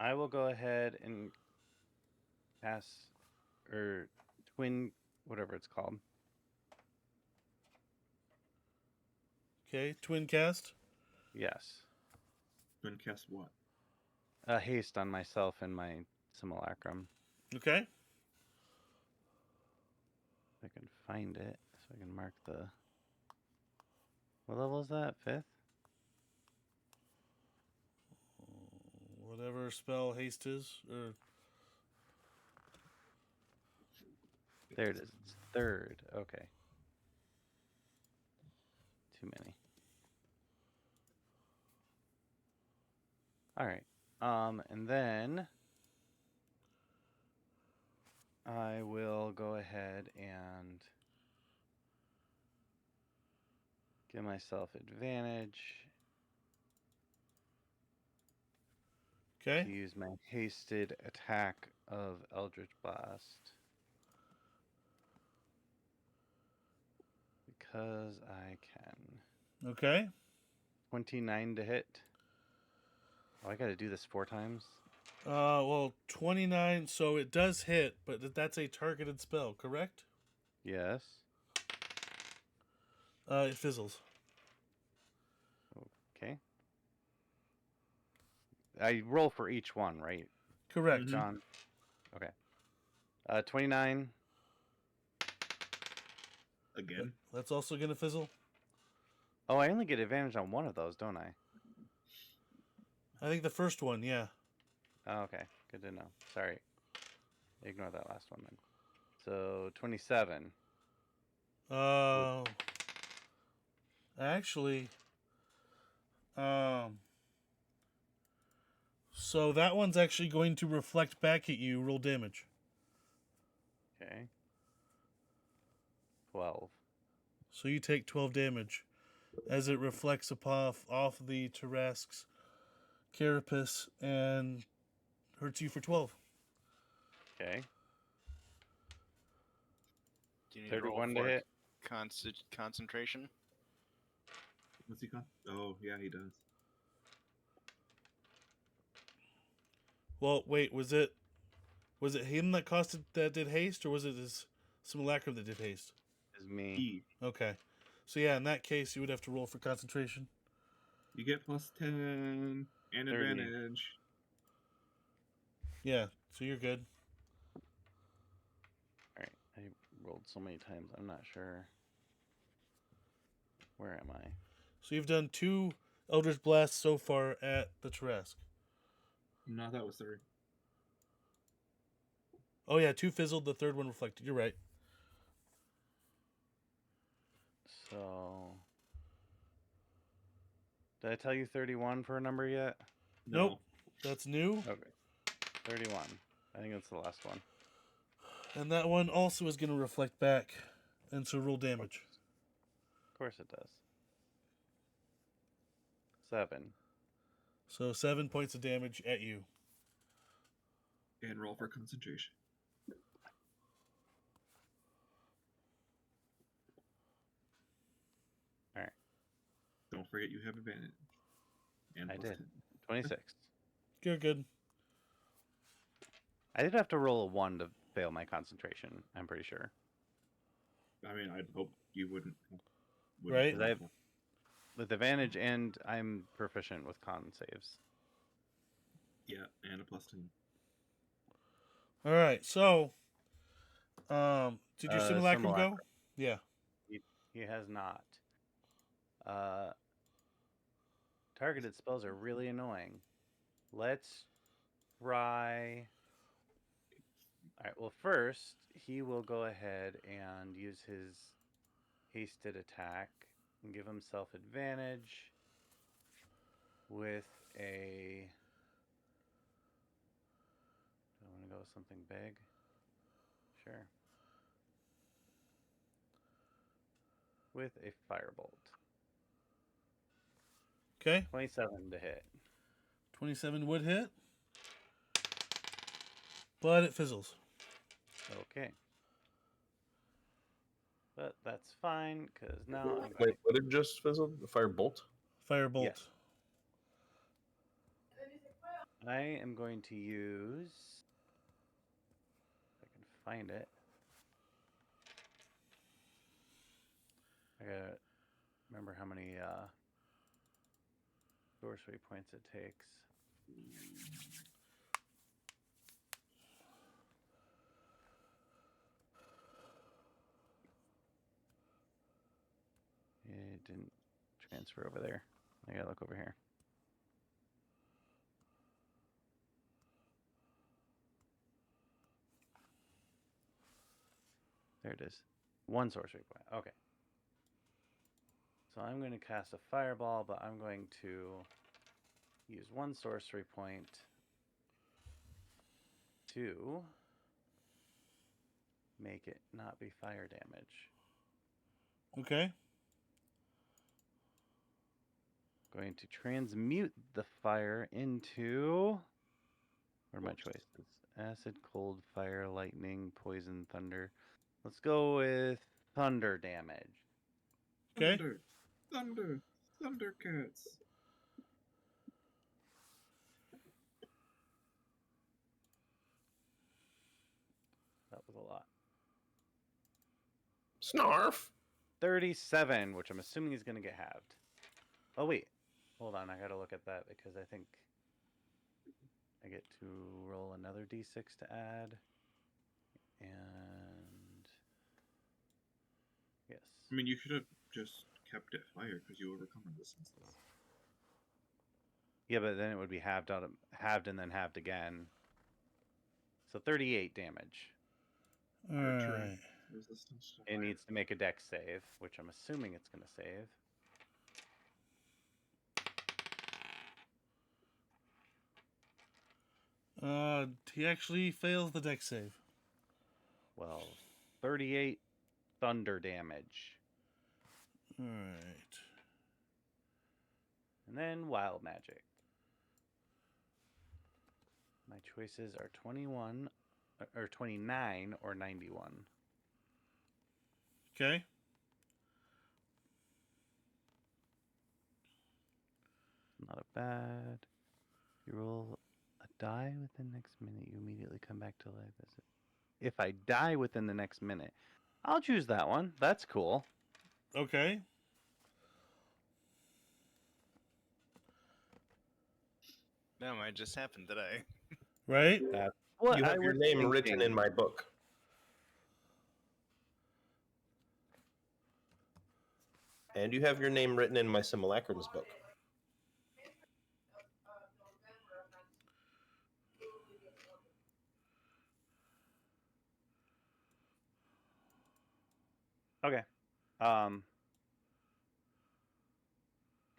I will go ahead and pass or twin, whatever it's called. Okay, twin cast. Yes. Then cast what? Haste on myself and my simulacrum. Okay. If I can find it, so I can mark the. What level is that? 5th? Whatever spell haste is, or There it is. It's 3rd. Okay. Too many. All right. And then I will go ahead and give myself advantage okay. to use my hasted attack of Eldritch Blast. Because I can. Okay. 29 to hit. Oh, I gotta do this 4 times? Well, 29, so it does hit, but that's a targeted spell, correct? Yes. It fizzles. Okay. I roll for each one, right, Correct. Mhm. John? Okay. 29. Again. That's also going to fizzle. Oh, I only get advantage on one of those, don't I? I think the first one, yeah. Oh, okay. Good to know. Sorry. Ignore that last one then. So 27. Uh, actually, so that one's actually going to reflect back at you. Roll damage. Okay. 12. So you take 12 damage as it reflects off the Tarrasque's carapace and hurts you for 12. Okay. Do you need to roll 31 to for hit. concentration? What's he called? Oh, yeah, he does. Well, wait, was it him that did haste, or was it his simulacrum that did haste? Is me. E. Okay. So yeah, in that case, you would have to roll for concentration. You get plus 10 and 30. advantage. Yeah, so you're good. Alright. I rolled so many times, I'm not sure. Where am I? So you've done 2 Eldritch Blasts so far at the Tarrasque. No, that was 3. Oh yeah, 2 fizzled, the third one reflected. You're right. So. Did I tell you 31 for a number yet? No. Nope. That's new. Okay. 31. I think that's the last one. And that one also is going to reflect back. And so roll damage. Of course it does. 7. So 7 points of damage at you. And roll for concentration. Alright. Don't forget you have advantage. And I plus did. 10. 26. You're good. I did have to roll a 1 to fail my concentration, I'm pretty sure. I mean, I'd hope you wouldn't. Right. Because I have with advantage and I'm proficient with con saves. Yeah, and a plus 10. All right. So, did your simulacrum go? Simulacrum. Yeah. He has not. Targeted spells are really annoying. Let's try. Alright, well, first, he will go ahead and use his hasted attack and give himself advantage with a. Do I want to go with something big? Sure. With a firebolt. Okay. 27 to hit. 27 would hit. But it fizzles. Okay. But that's fine, because now I'm going Wait, what did just fizzle? The firebolt? Firebolt. Yes. I am going to use... if I can find it. I gotta remember how many sorcery points it takes. It didn't transfer over there. I gotta look over here. There it is. 1 sorcery point. Okay. So I'm going to cast a fireball, but I'm going to use 1 sorcery point to make it not be fire damage. Okay. Going to transmute the fire into... what are my choices? Acid, cold, fire, lightning, poison, thunder. Let's go with thunder damage. Okay. Thunder. Thundercats. That was a lot. Snarf! 37, which I'm assuming is going to get halved. Oh, wait. Hold on. I got to look at that because I think I get to roll another d6 to add. And... yes. I mean, you could have just kept it fire because you overcome resistances. Yeah, but then it would be halved and then halved again. So 38 damage. All Archery. right. Resistance to It fire. needs to make a dex save, which I'm assuming it's going to save. He actually fails the deck save. Well, 38 thunder damage. All right. And then wild magic. My choices are 21 or 29 or 91. Okay. Not a bad. You roll a die within the next minute, you immediately come back to life. If I die within the next minute, I'll choose that one. That's cool. Okay. No, it just happened today. Right. That's what You I have your was name written thinking. in my book. And you have your name written in my simulacrums book. Okay. I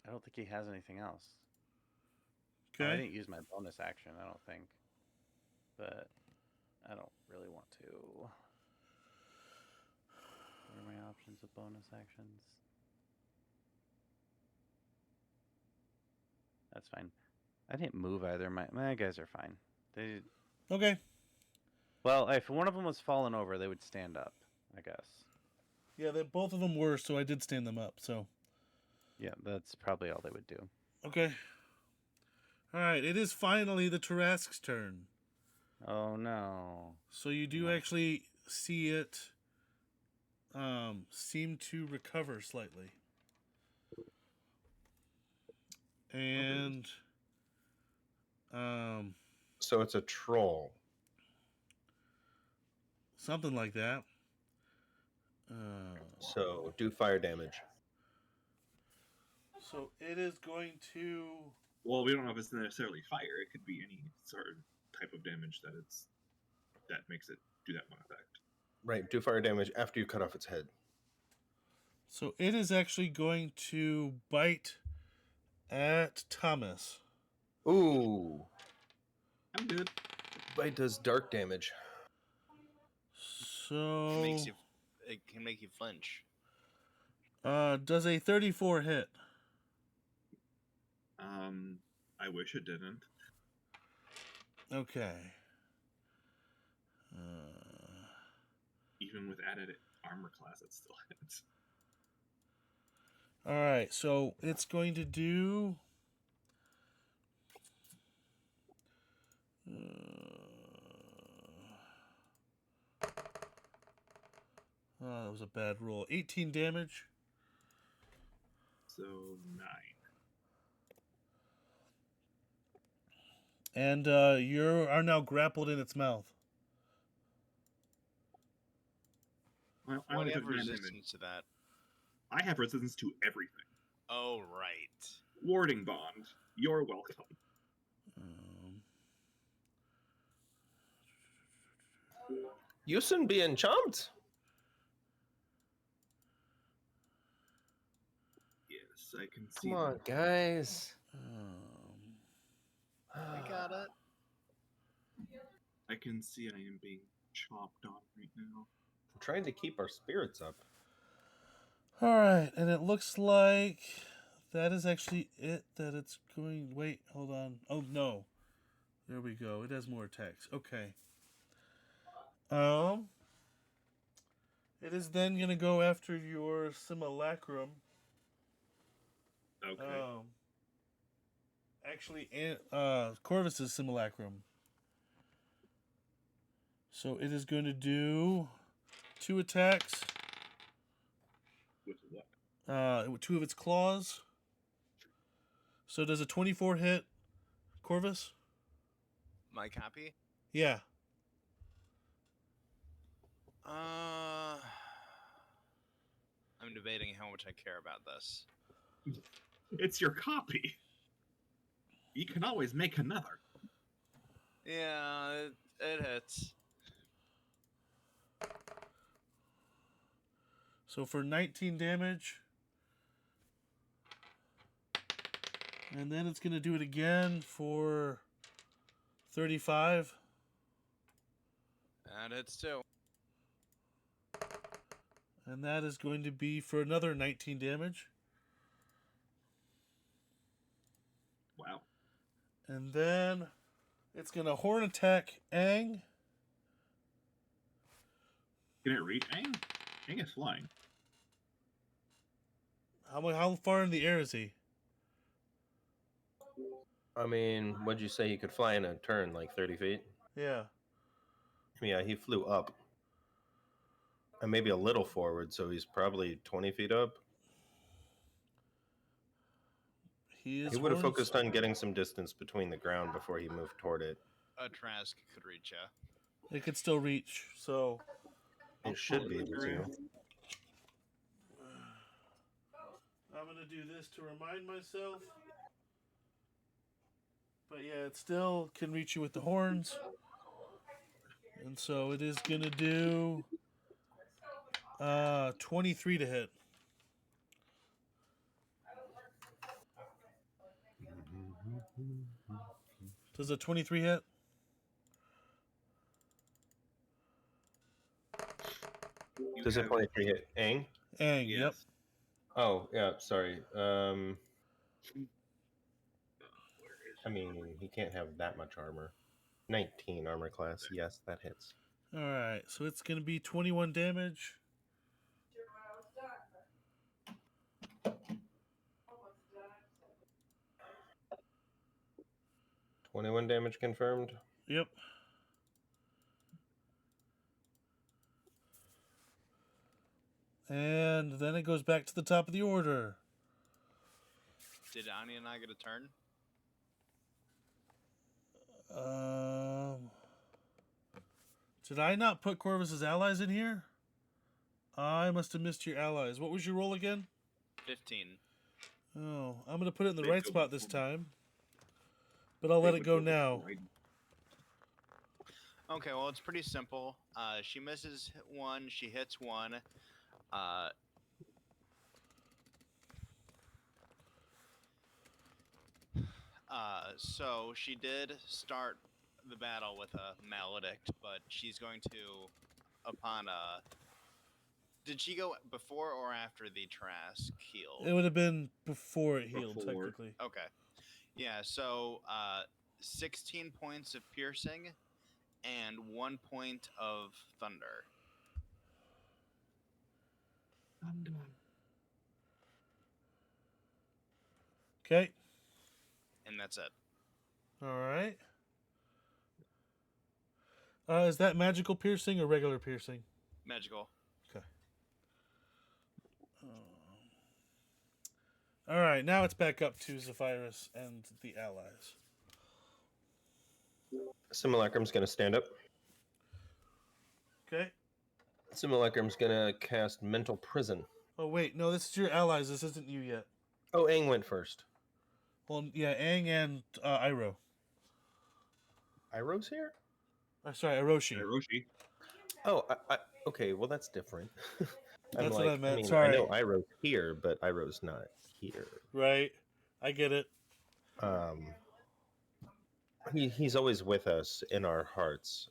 don't think he has anything else. Oh, I Okay. didn't use my bonus action, I don't think. But I don't really want to. What are my options of bonus actions? That's fine. I didn't move either. My guys are fine. They Okay. well, if one of them was falling over, they would stand up, I guess. Yeah, both of them were, so I did stand them up. So. Yeah, that's probably all they would do. Okay. All right. It is finally the Tarrasque's turn. Oh no. So you do actually see it seem to recover slightly. And So it's a troll. something like that. So do fire damage. So it is going to... Well, we don't know if it's necessarily fire. It could be any sort of type of damage that makes it do that one effect. Right, do fire damage after you cut off its head. So it is actually going to bite at Thomas. Ooh. I'm good. Bite does dark damage. So It can make you flinch. does a 34 hit? I wish it didn't. Okay. Even with added armor class that still hits. All right, so it's going to do. Oh, that was a bad roll. 18 damage. So 9. And you are now grappled in its mouth. I Well, only you have took 9 damage. resistance to that. I have resistance to everything. Oh, right. Warding bond. You're welcome. Yusin being chomped. Yes, I can see Come on, that. guys. I got it. I can see I am being chopped on right now. I'm trying to keep our spirits up. All right, and it looks like that is actually it. That it's going. Wait, hold on. Oh no, there we go. It has more attacks. Okay. It is then gonna go after your simulacrum. Okay. Actually, Corvus's simulacrum. So it is going to do 2 attacks. With what? 2 of its claws. So does a 24 hit Corvus? My copy? Yeah. I'm debating how much I care about this. It's your copy. You can always make another. Yeah, it hits. So for 19 damage. And then it's going to do it again for 35. That hits too. And that is going to be for another 19 damage. Wow. And then it's going to horn attack Aang. Can it reach Aang? Aang is flying. How far in the air is he? I mean, what'd you say he could fly in a turn, like 30 feet? Yeah. Yeah, he flew up. And maybe a little forward, so he's probably 20 feet up. He He would have focused on getting some distance between the ground before he moved toward it. A Trask could reach ya. It could still reach, so It should be able to. I'm going to do this to remind myself. But yeah, it still can reach you with the horns. And so it is going to do 23 to hit. Does a 23 hit? Does it 23 hit Aang? Aang, Yes. yep. Oh, yeah, sorry. I mean, he can't have that much armor. 19 armor class. Yes, that hits. All right, so it's going to be 21 damage. $21 damage confirmed. Yep. And then it goes back to the top of the order. Did Ani and I get a turn? Did I not put Corvus's allies in here? I must have missed your allies. What was your roll again? 15. Oh, I'm going to put it in the They right go spot this before me. time. But I'll let it go now. Okay, well, it's pretty simple. She misses one, she hits one. So she did start the battle with a maledict, but she's going to, upon did she go before or after the Trask healed? It would have been before it healed, Before. technically. Okay. Yeah, so 16 points of piercing, 1 point of thunder. Thunder. Okay. And that's it. All right. Is that magical piercing or regular piercing? Magical. Okay. All right. Now it's back up to Zephyrus and the allies. Simulacrum's going to stand up. Okay. Simulacrum's going to cast Mental Prison. Oh wait, no, this is your allies. This isn't you yet. Oh, Aang went first. Well, yeah, Aang and Iroh. Iroh's here? Sorry, Hiroshi. Hiroshi. Oh, okay, well, that's different. That's what I meant, I sorry. know Iroh's here, but Iroh's not here. Right. I get it. He's always with us in our hearts.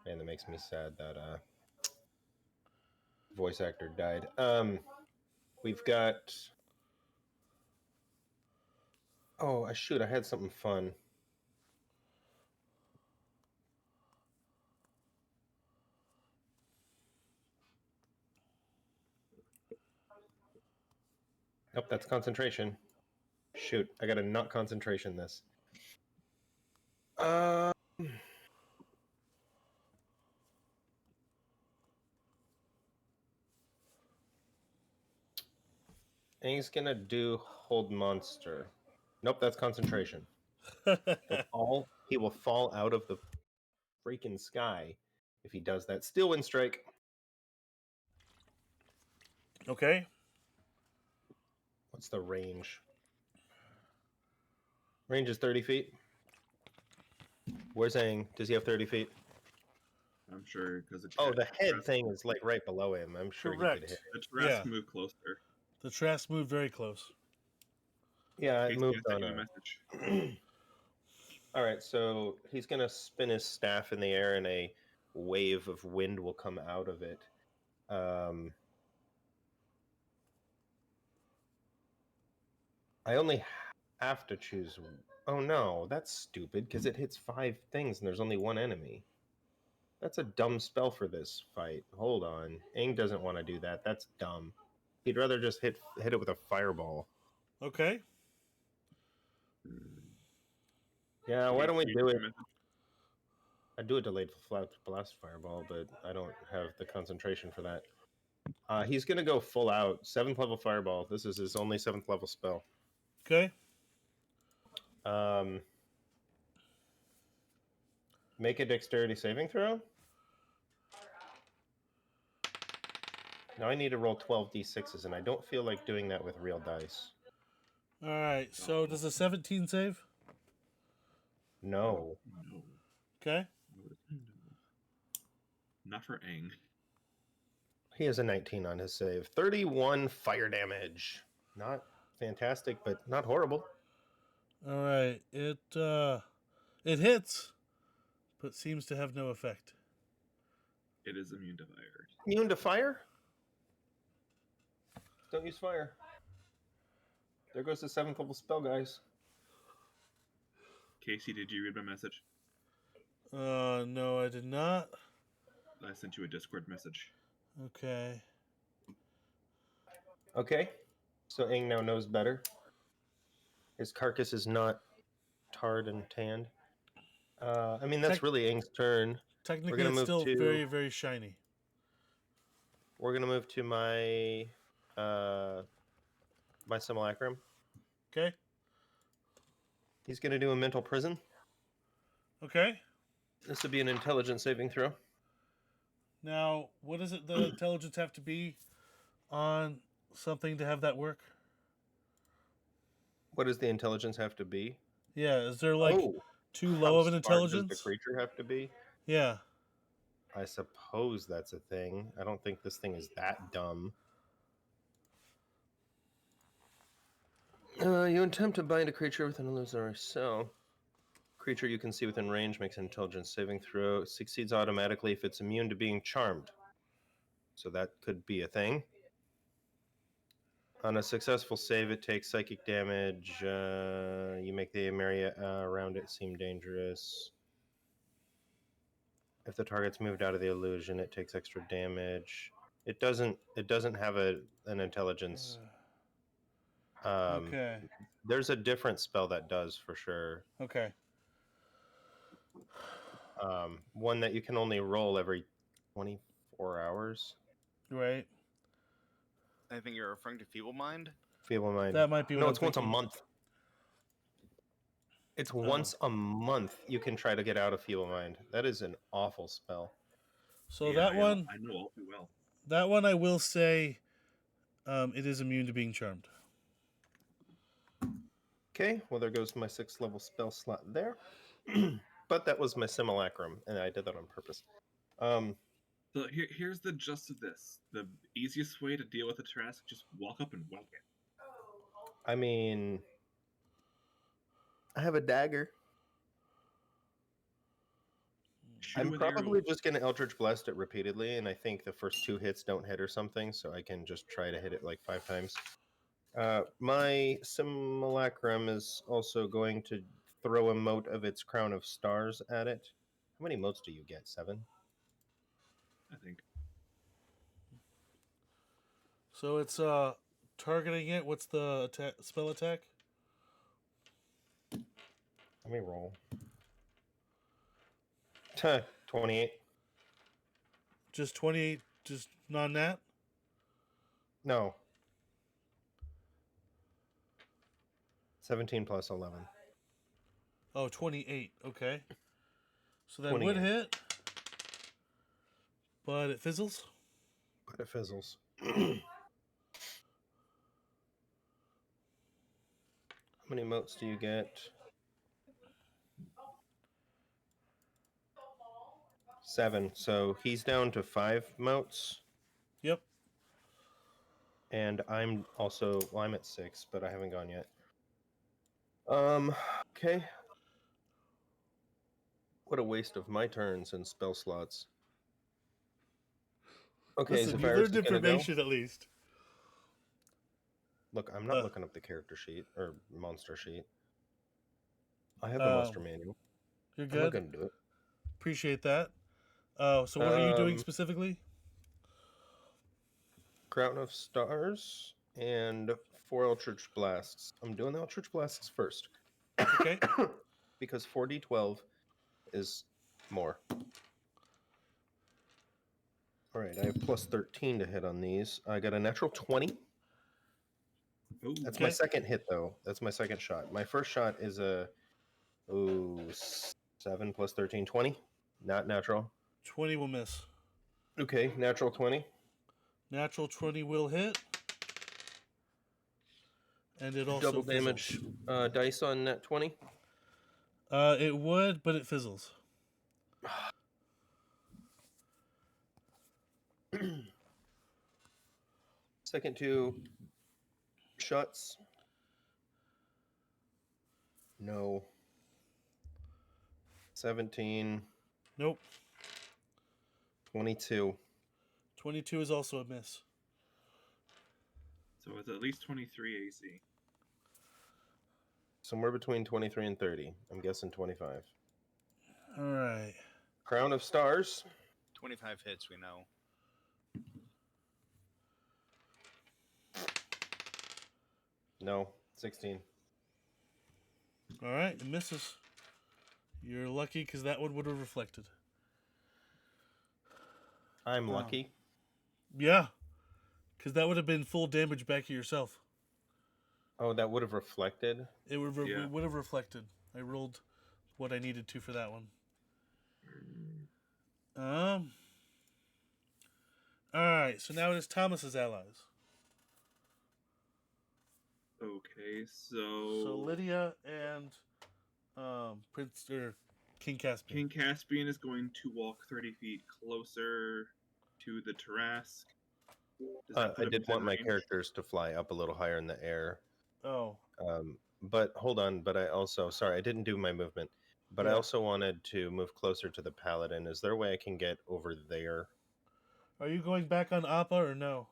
Man, that makes me sad that voice actor died. We've got. Oh, shoot! I had something fun. Nope, that's concentration. Shoot, I gotta not concentration this. Aang's gonna do hold monster. Nope, that's concentration. He will fall out of the freaking sky if he does that. Steel wind strike. Okay. What's the range? Range is 30 feet. Where's Aang? Does he have 30 feet? I'm sure because The head thing is like right below him. I'm sure he Correct. could hit. The Tarrasque Yeah. moved closer. The Trask moved very close. Yeah, it Casey, moved I on sent you a... a message. All right, so he's going to spin his staff in the air and a wave of wind will come out of it. I only have to choose... Oh, no, that's stupid because it hits 5 things and there's only one enemy. That's a dumb spell for this fight. Hold on. Aang doesn't want to do that. That's dumb. He'd rather just hit it with a fireball. Okay. Yeah, why don't we do it? Message. I'd do a delayed blast fireball, but I don't have the concentration for that. He's going to go full out. 7th level fireball. This is his only 7th level spell. Okay. Make a dexterity saving throw. Now I need to roll 12 d6s, and I don't feel like doing that with real dice. All right. So does a 17 save? No. No. Okay. No. Not for Aang. He has a 19 on his save. 31 fire damage. Not fantastic, but not horrible. All right. It hits, but seems to have no effect. It is immune to fire. Immune to fire? Don't use fire. There goes the 7th level spell, guys. Casey, did you read my message? No, I did not. I sent you a Discord message. Okay. Okay. So Aang now knows better. His carcass is not tarred and tanned. I mean, that's really Aang's turn. Technically, gonna it's move still to- very, very shiny. We're going to move to my my simulacrum. Okay. He's going to do a mental prison. Okay. This would be an intelligence saving throw. Now, what does it the intelligence have to be on something to have that work? What does the intelligence have to be? Yeah, is there like too low How of an smart intelligence? Does the creature have to be? Yeah. I suppose that's a thing. I don't think this thing is that dumb. You attempt to bind a creature with an illusory cell. Creature you can see within range makes an intelligence saving throw. Succeeds automatically if it's immune to being charmed. So that could be a thing. On a successful save, it takes psychic damage. You make the area around it seem dangerous. If the target's moved out of the illusion, it takes extra damage. It doesn't have an intelligence. Okay. There's a different spell that does for sure. Okay. One that you can only roll every 24 hours. Right. I think you're referring to Feeble Mind. Feeble Mind. That might be what No, I'm it's once a thinking. month. It's once a month you can try to get out of Feeble Mind. That is an awful spell. So Yeah, that I one, I know all too well. that one, I will say, it is immune to being charmed. Okay, well there goes my 6th level spell slot there. But that was my simulacrum, and I did that on purpose. So here's the gist of this. The easiest way to deal with a Tarrasque, just walk up and whack it. I mean, I have a dagger. Shoot I'm with arrows. probably just going to Eldritch Blast it repeatedly, and I think the first 2 hits don't hit or something, so I can just try to hit it like 5 times. My simulacrum is also going to throw a mote of its crown of stars at it. How many motes do you get? 7? I think. So it's targeting it. What's the spell attack? Let me roll. 28. Just 28, just non-nat? No. 17 plus 11. Oh, 28. Okay. So that 28. would hit, but it fizzles. But it fizzles. How many motes do you get? 7. So he's down to 5 motes. Yep. And I'm also, well, I'm at 6, but I haven't gone yet. Okay. What a waste of my turns and spell slots. Okay, Listen, you Zephyrus learned is gonna go. information at least. Look, I'm not looking up the character sheet or monster sheet. I have the monster manual. You're I'm not good. gonna do it. Appreciate that. So what are you doing specifically? Crown of Stars and 4 Eldritch Blasts. I'm doing the Eldritch Blasts first. Okay. Because 4d12 is more. All right, I have plus 13 to hit on these. I got a natural 20. Ooh. That's my Okay. second hit, though. That's my second shot. My first shot is a 7 plus 13, 20. Not natural. 20 will miss. Okay, natural 20. Natural 20 will hit. And it also Double fizzles. damage dice on net 20. It would, but it fizzles. Second 2 shots. No. 17. Nope. 22. 22 is also a miss. So it's at least 23 AC. Somewhere between 23 and 30. I'm guessing 25. All right. Crown of Stars. 25 hits, we know. No. 16. All right. It misses. You're lucky because that one would have reflected. I'm Wow. lucky. Yeah. Because that would have been full damage back to yourself. Oh, that would have reflected? It would, Yeah. it would have reflected. I rolled what I needed to for that one. All right. So now it is Thomas's allies. Okay, So Lydia and Prince or King Caspian. King Caspian is going to walk 30 feet closer to the Tarrasque. Does that put I him did within want my range? characters to fly up a little higher in the air. Oh. But hold on, but I also, sorry, I didn't do my movement. But I Yeah. also wanted to move closer to the paladin. Is there a way I can get over there? Are you going back on Appa or no?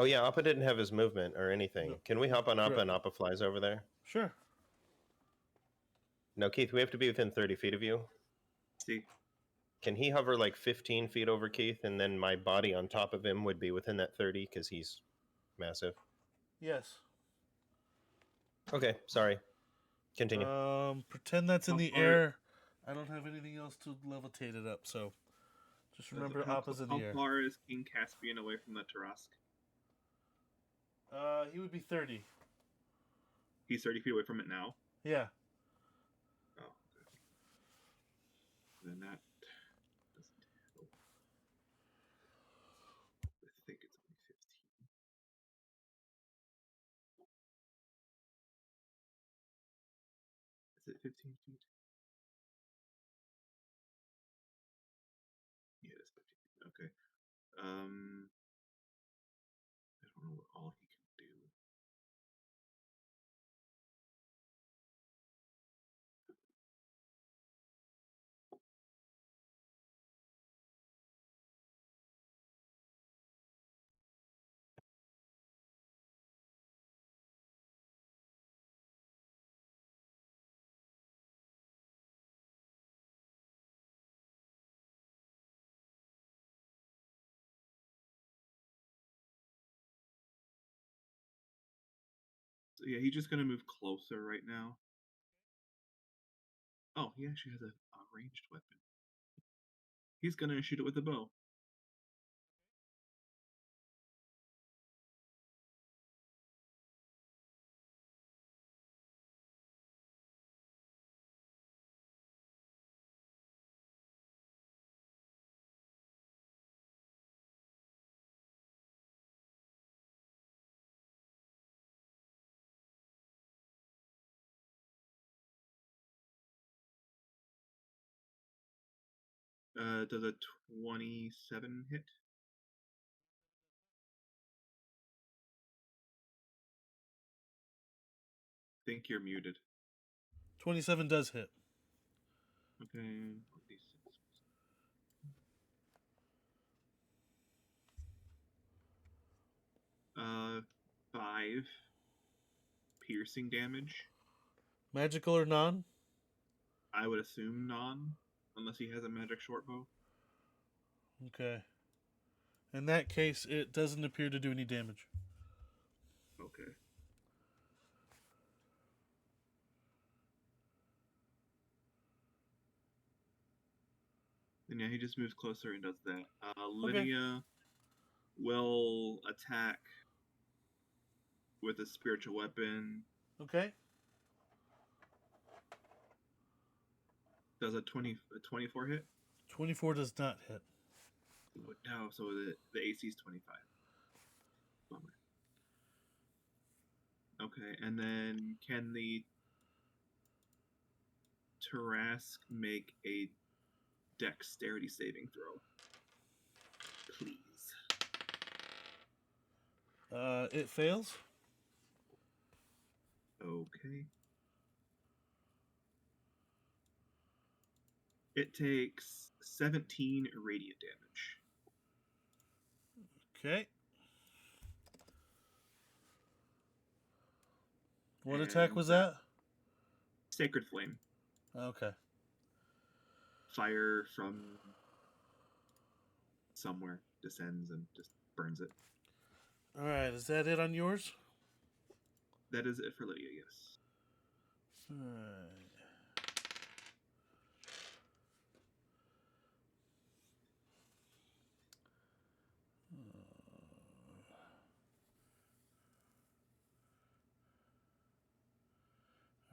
Oh yeah, Appa didn't have his movement or anything. No. Can we hop on Appa Correct. and Appa flies over there? Sure. No, Keith, we have to be within 30 feet of you. 60. Can he hover like 15 feet over Keith, and then my body on top of him would be within that 30 because he's massive? Yes. Okay, sorry. Continue. Pretend that's in How the far- air. I don't have anything else to levitate it up, so just remember how, Appa's in how the air. far is King Caspian away from the Tarrasque? He would be 30. He's 30 feet away from it now. Yeah. Oh, okay. Then that doesn't help. I think it's only 15. Is it 15 feet? Yeah, it's 15 feet. Okay. I don't know what all he can do. So yeah, he's just gonna move closer right now. Oh, he actually has a ranged weapon. He's gonna shoot it with a bow. Does a 27 hit? Think you're muted. 27 does hit. Okay. 5 piercing damage. Magical or non? I would assume non, unless he has a magic short bow. Okay. In that case, it doesn't appear to do any damage. Okay. And yeah, he just moves closer and does that. Linnea will attack with a spiritual weapon. Okay. Does a 24 hit? 24 does not hit. No, so the AC is 25. Bummer. Okay, and then can the Tarrasque make a dexterity saving throw? Please. It fails. Okay. It takes 17 radiant damage. Okay. What attack And was that? Sacred Flame. Okay. Fire from somewhere descends and just burns it. Alright, is that it on yours? That is it for Lydia, yes. Alright.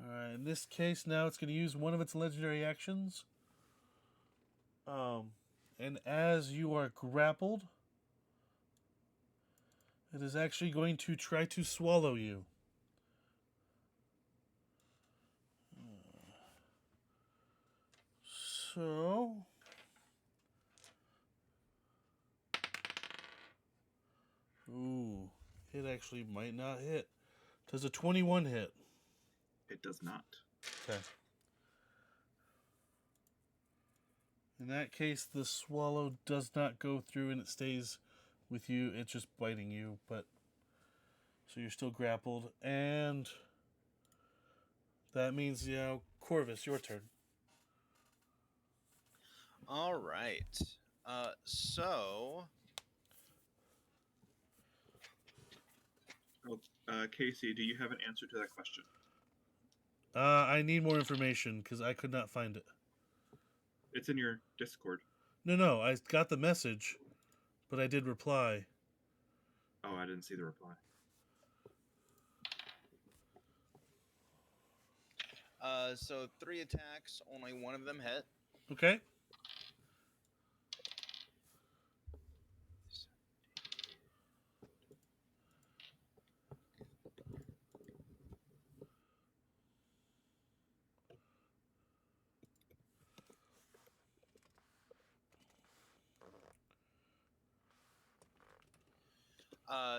Alright, in this case now it's going to use one of its legendary actions. And as you are grappled, it is actually going to try to swallow you. So... Ooh, it actually might not hit. Does a 21 hit? It does not. Okay. In that case, the swallow does not go through and it stays with you. It's just biting you, but so you're still grappled. And that means, Corvus, your turn. All right. So Oh, Casey, do you have an answer to that question? I need more information because I could not find it. It's in your Discord. No, I got the message, but I did reply. Oh, I didn't see the reply. so 3 attacks, only one of them hit. Okay.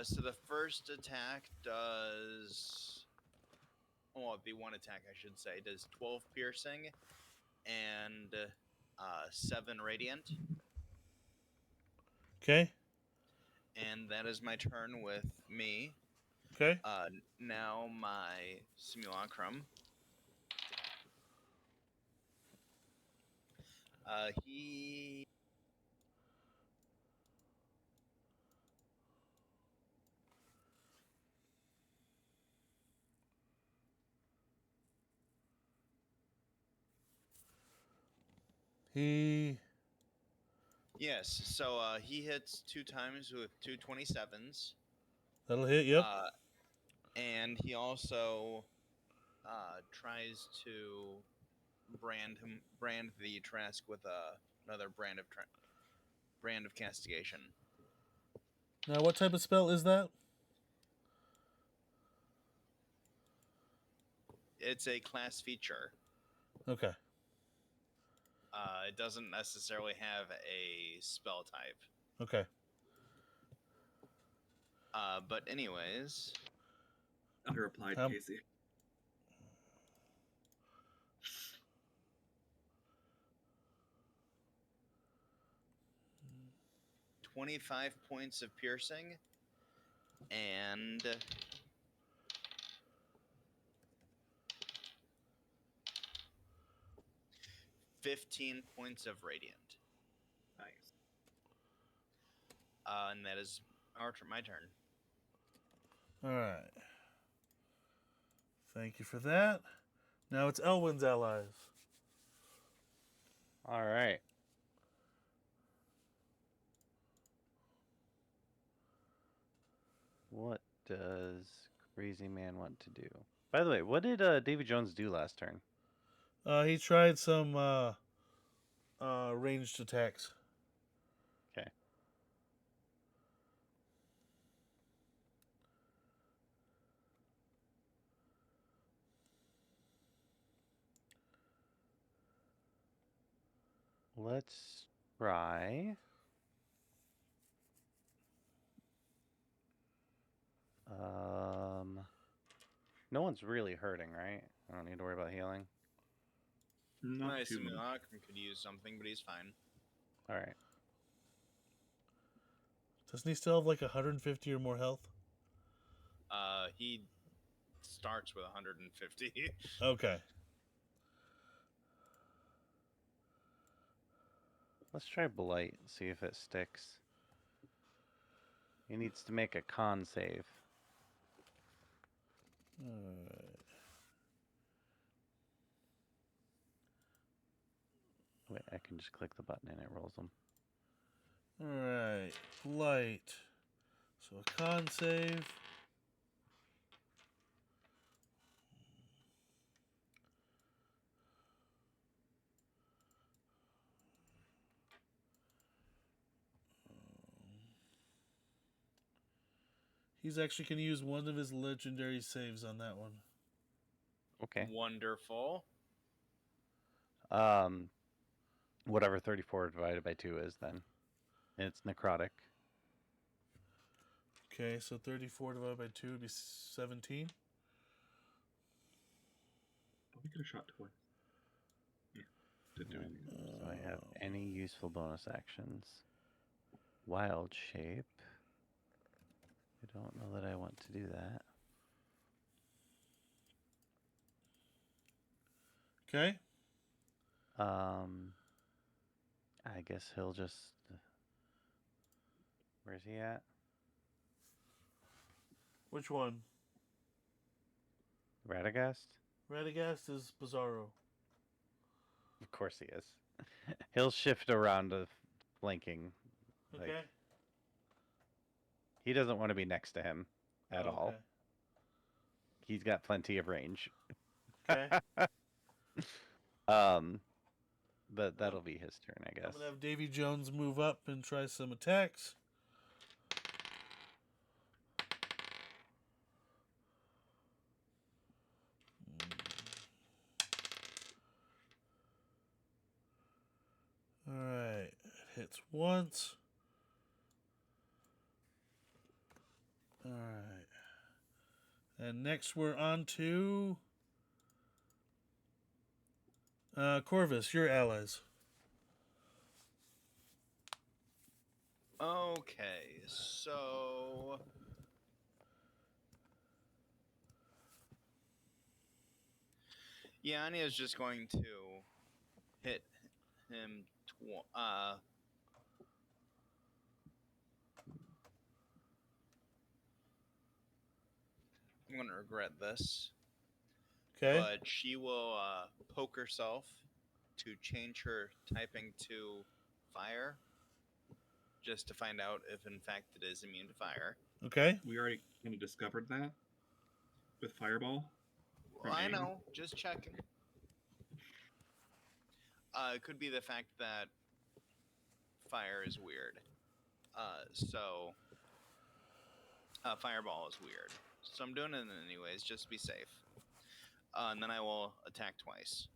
So the first attack does, well, the one attack I should say does 12 piercing and 7 radiant, Okay. and that is my turn with me. Okay. Now my simulacrum. He He. Yes, so he hits 2 times with 2 27s. That'll hit. Yep. And he also tries to brand the Tarrasque with another brand of castigation. Now, what type of spell is that? It's a class feature. Okay. It doesn't necessarily have a spell type. Okay. But anyways, Unreplied, Um, Casey. $25 points of piercing and 15 points of radiant. Nice. And that is my turn. All right. Thank you for that. Now it's Elwyn's allies. All right. What does Crazy Man want to do? By the way, what did Davy Jones do last turn? He tried some ranged attacks. Okay. Let's try. No one's really hurting, right? I don't need to worry about healing. Not My too much. simulacrum could use something, but he's fine. All right. Doesn't he still have like 150 or more health? He starts with 150. Okay. Let's try Blight, see if it sticks. He needs to make a con save. Alright. Wait, I can just click the button and it rolls them. Alright. Blight. So a con save. He's actually going to use one of his legendary saves on that one. Okay. Wonderful. Whatever 34 divided by 2 is then. And it's necrotic. Okay, so 34 divided by 2 would be 17. Oh, we could have shot twice. Yeah. Didn't do anything. So I have any useful bonus actions. Wild shape. I don't know that I want to do that. Okay. I guess he'll just. Where's he at? Which one? Radagast? Radagast is Bizarro. Of course he is. He'll shift around to flanking. Okay. Like, he doesn't want to be next to him at all. Okay. He's got plenty of range. Okay. But that'll be his turn, I I'm guess. gonna have Davy Jones move up and try some attacks. Alright. It hits once. Alright. And next we're on to Corvus, your allies. Okay, so Yanni is just going to hit him. I'm gonna regret this, Okay. but she will poke herself to change her typing to fire, just to find out if in fact it is immune to fire. Okay. We already kind of discovered that with Fireball. Well, I Aim. know, just checking. It could be the fact that fire is weird. So fireball is weird. So I'm doing it anyways, just to be safe. And then I will attack twice.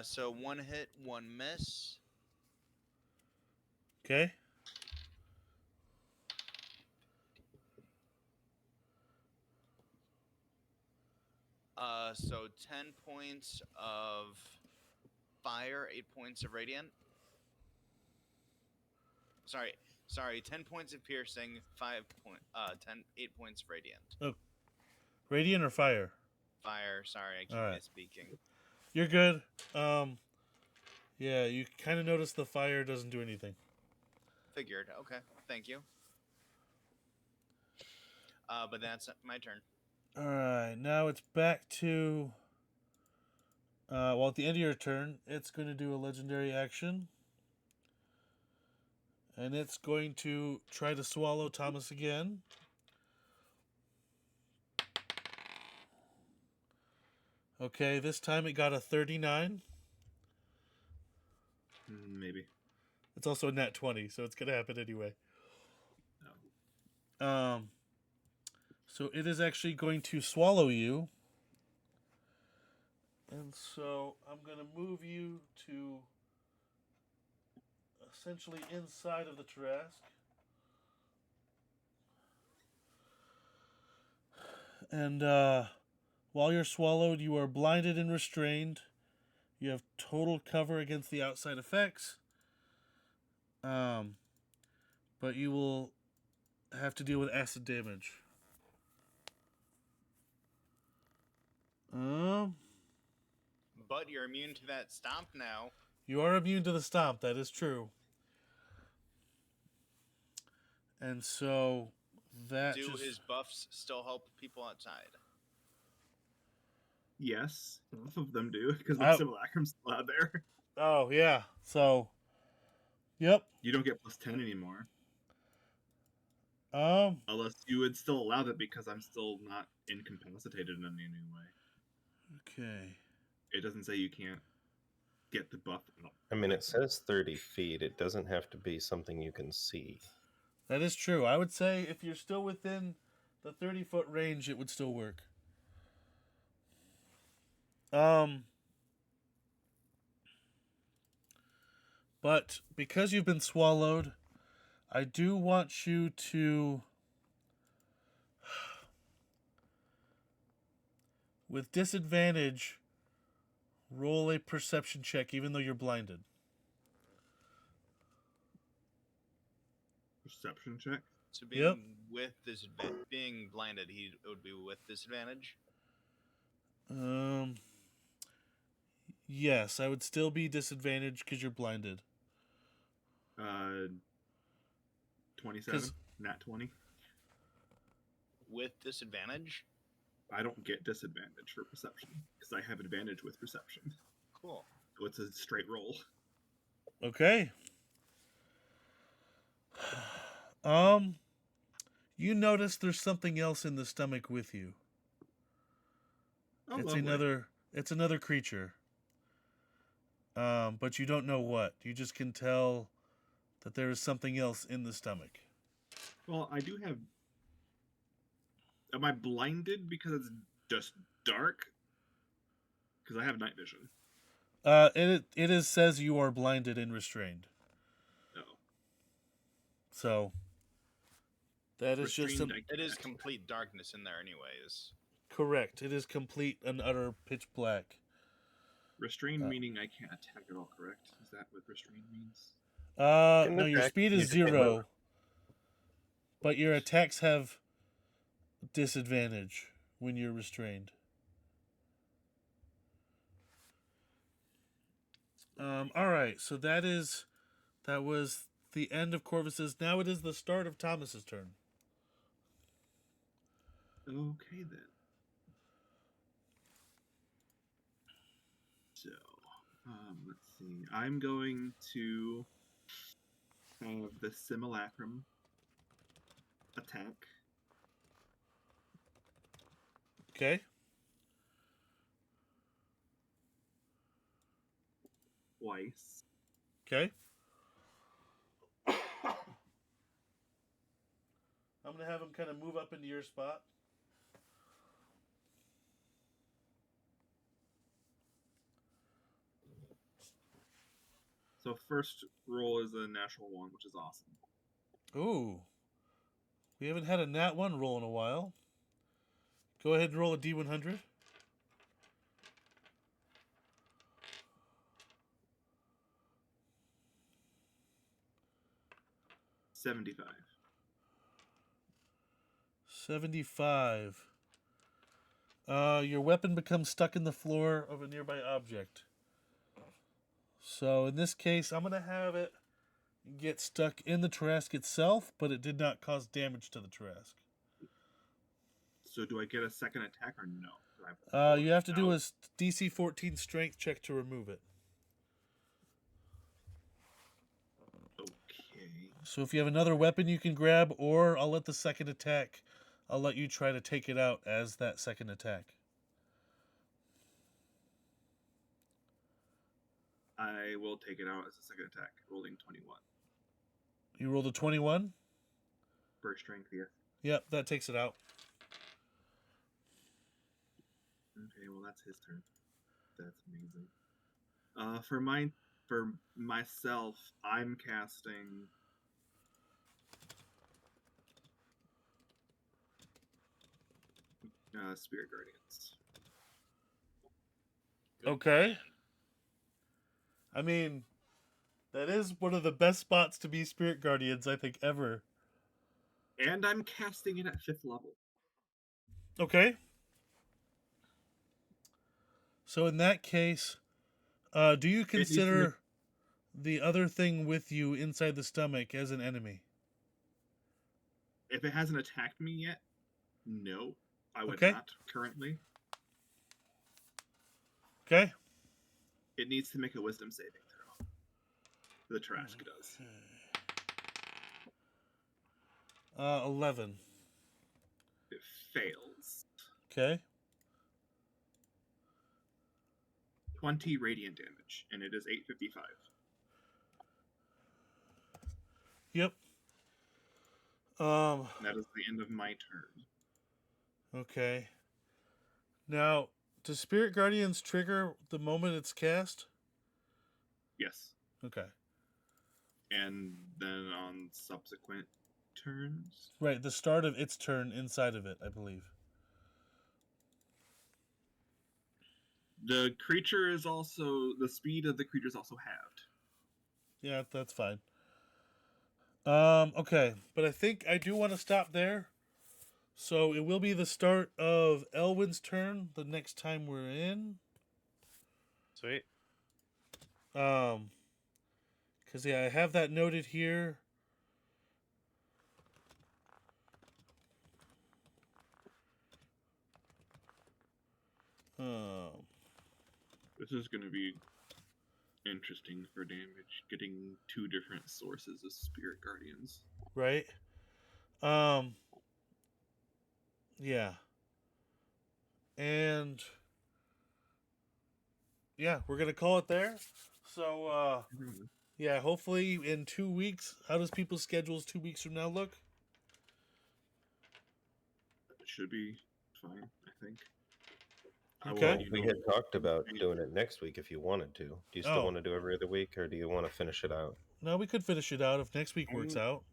So one hit, one miss. Okay. So 10 points of fire, 8 points of radiant. Sorry, 10 points of piercing, 8 points of radiant. Radiant or fire? Fire, sorry, I keep Alright. misspeaking. You're good. Yeah, you kind of notice the fire doesn't do anything. Figured. Okay, thank you. But that's my turn. Alright, now it's back to... at the end of your turn, it's going to do a legendary action. And it's going to try to swallow Thomas again. Okay, this time it got a 39. Maybe. It's also a nat 20, so it's going to happen anyway. No. So it is actually going to swallow you. And so I'm going to move you to essentially inside of the Tarrasque. And while you're swallowed, you are blinded and restrained. You have total cover against the outside effects. But you will have to deal with acid damage. But you're immune to that stomp now. You are immune to the stomp, that is true. And so that Do his buffs still help people outside? Yes, both of them do, because the simulacrum's still out there. Oh, yeah. So, yep. You don't get plus 10 anymore. Um, Unless you would still allow that, because I'm still not incapacitated in any way. Okay. It doesn't say you can't get the buff out. I mean, it says 30 feet. It doesn't have to be something you can see. That is true. I would say if you're still within the 30-foot range, it would still work. But because you've been swallowed, I do want you to, with disadvantage, roll a perception check even though you're blinded. Perception check. So being Yep. with being blinded, it would be with disadvantage. Yes, I would still be disadvantaged because you're blinded. 27. Nat 20. With disadvantage. I don't get disadvantage for perception because I have advantage with perception. Cool. So it's a straight roll. Okay. You notice there's something else in the stomach with you. Oh, It's lovely. another creature. But you don't know what. You just can tell that there is something else in the stomach. Well, I do have. Am I blinded because it's just dark? Because I have night vision. It says you are blinded and restrained. No. So that is just Restrained, It is complete darkness in there, anyways. correct. It is complete and utter pitch black. Restrained meaning I can't attack at all, correct? Is that what restrained means? No, your attack, speed you is just can't 0, move. but your attacks have disadvantage when you're restrained. All right, so that was the end of Corvus's. Now it is the start of Thomas's turn. Okay then. So, let's see. I'm going to have the simulacrum attack Okay. twice. Okay. I'm gonna have him kind of move up into your spot. So first roll is a natural 1, which is awesome. Ooh. We haven't had a nat 1 roll in a while. Go ahead and roll a D100. $75. 75. Your weapon becomes stuck in the floor of a nearby object. So in this case, I'm going to have it get stuck in the Tarrasque itself, but it did not cause damage to the Tarrasque. So do I get a second attack or no? Do I You have to do no. a DC 14 strength check to remove it. Okay. So if you have another weapon you can grab, or I'll let the second attack, I'll let you try to take it out as that second attack. I will take it out as a second attack, rolling 21. You rolled a 21? For strength, yes. Yep, that takes it out. Okay, well that's his turn. That's amazing. For myself, I'm casting Spirit Guardians. Good Okay. plan. I mean, that is one of the best spots to be Spirit Guardians, I think, ever. And I'm casting it at 5th level. Okay. So in that case, do you needs to consider the other thing with you inside the stomach as an enemy? If it hasn't attacked me yet, no. I would Okay. not currently. Okay. It needs to make a wisdom saving throw. The Tarrasque does. 11. It fails. Okay. 20 radiant damage, and it is 855. Yep. That is the end of my turn. Okay. Now, does Spirit Guardians trigger the moment it's cast? Yes. Okay. And then on subsequent turns. Right, the start of its turn inside of it, I believe. The creature is also the speed of the creature is also halved. Yeah, that's fine. Okay, but I think I do want to stop there. So it will be the start of Elwyn's turn the next time we're in. Sweet. Because yeah, I have that noted here. Um, This is going to be interesting for damage. Getting 2 different sources of spirit guardians. right. Yeah. And yeah, we're gonna call it there. So yeah, hopefully in 2 weeks. How does people's schedules 2 weeks from now look? It should be fine, I think. I will Okay. let you We know. had talked about doing it next week if you wanted to. Do you still Oh. want to do every other week, or do you want to finish it out? No, we could finish it out if next week works out.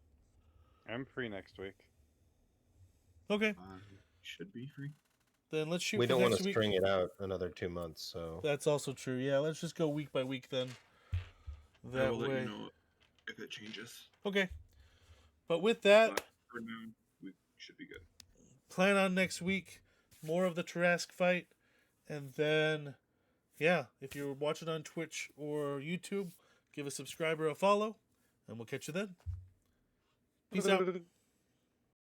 I'm free next week. Okay, Should be free. then let's shoot We for don't want next to week. string it out another 2 months, so That's also true. Yeah, let's just go week by week then. I That will let way. you know if it changes. Okay. But with that, But for now, we should be good. plan on next week more of the Tarrasque fight, and then yeah, if you're watching on Twitch or YouTube, give a subscriber a follow, and we'll catch you then. Peace out.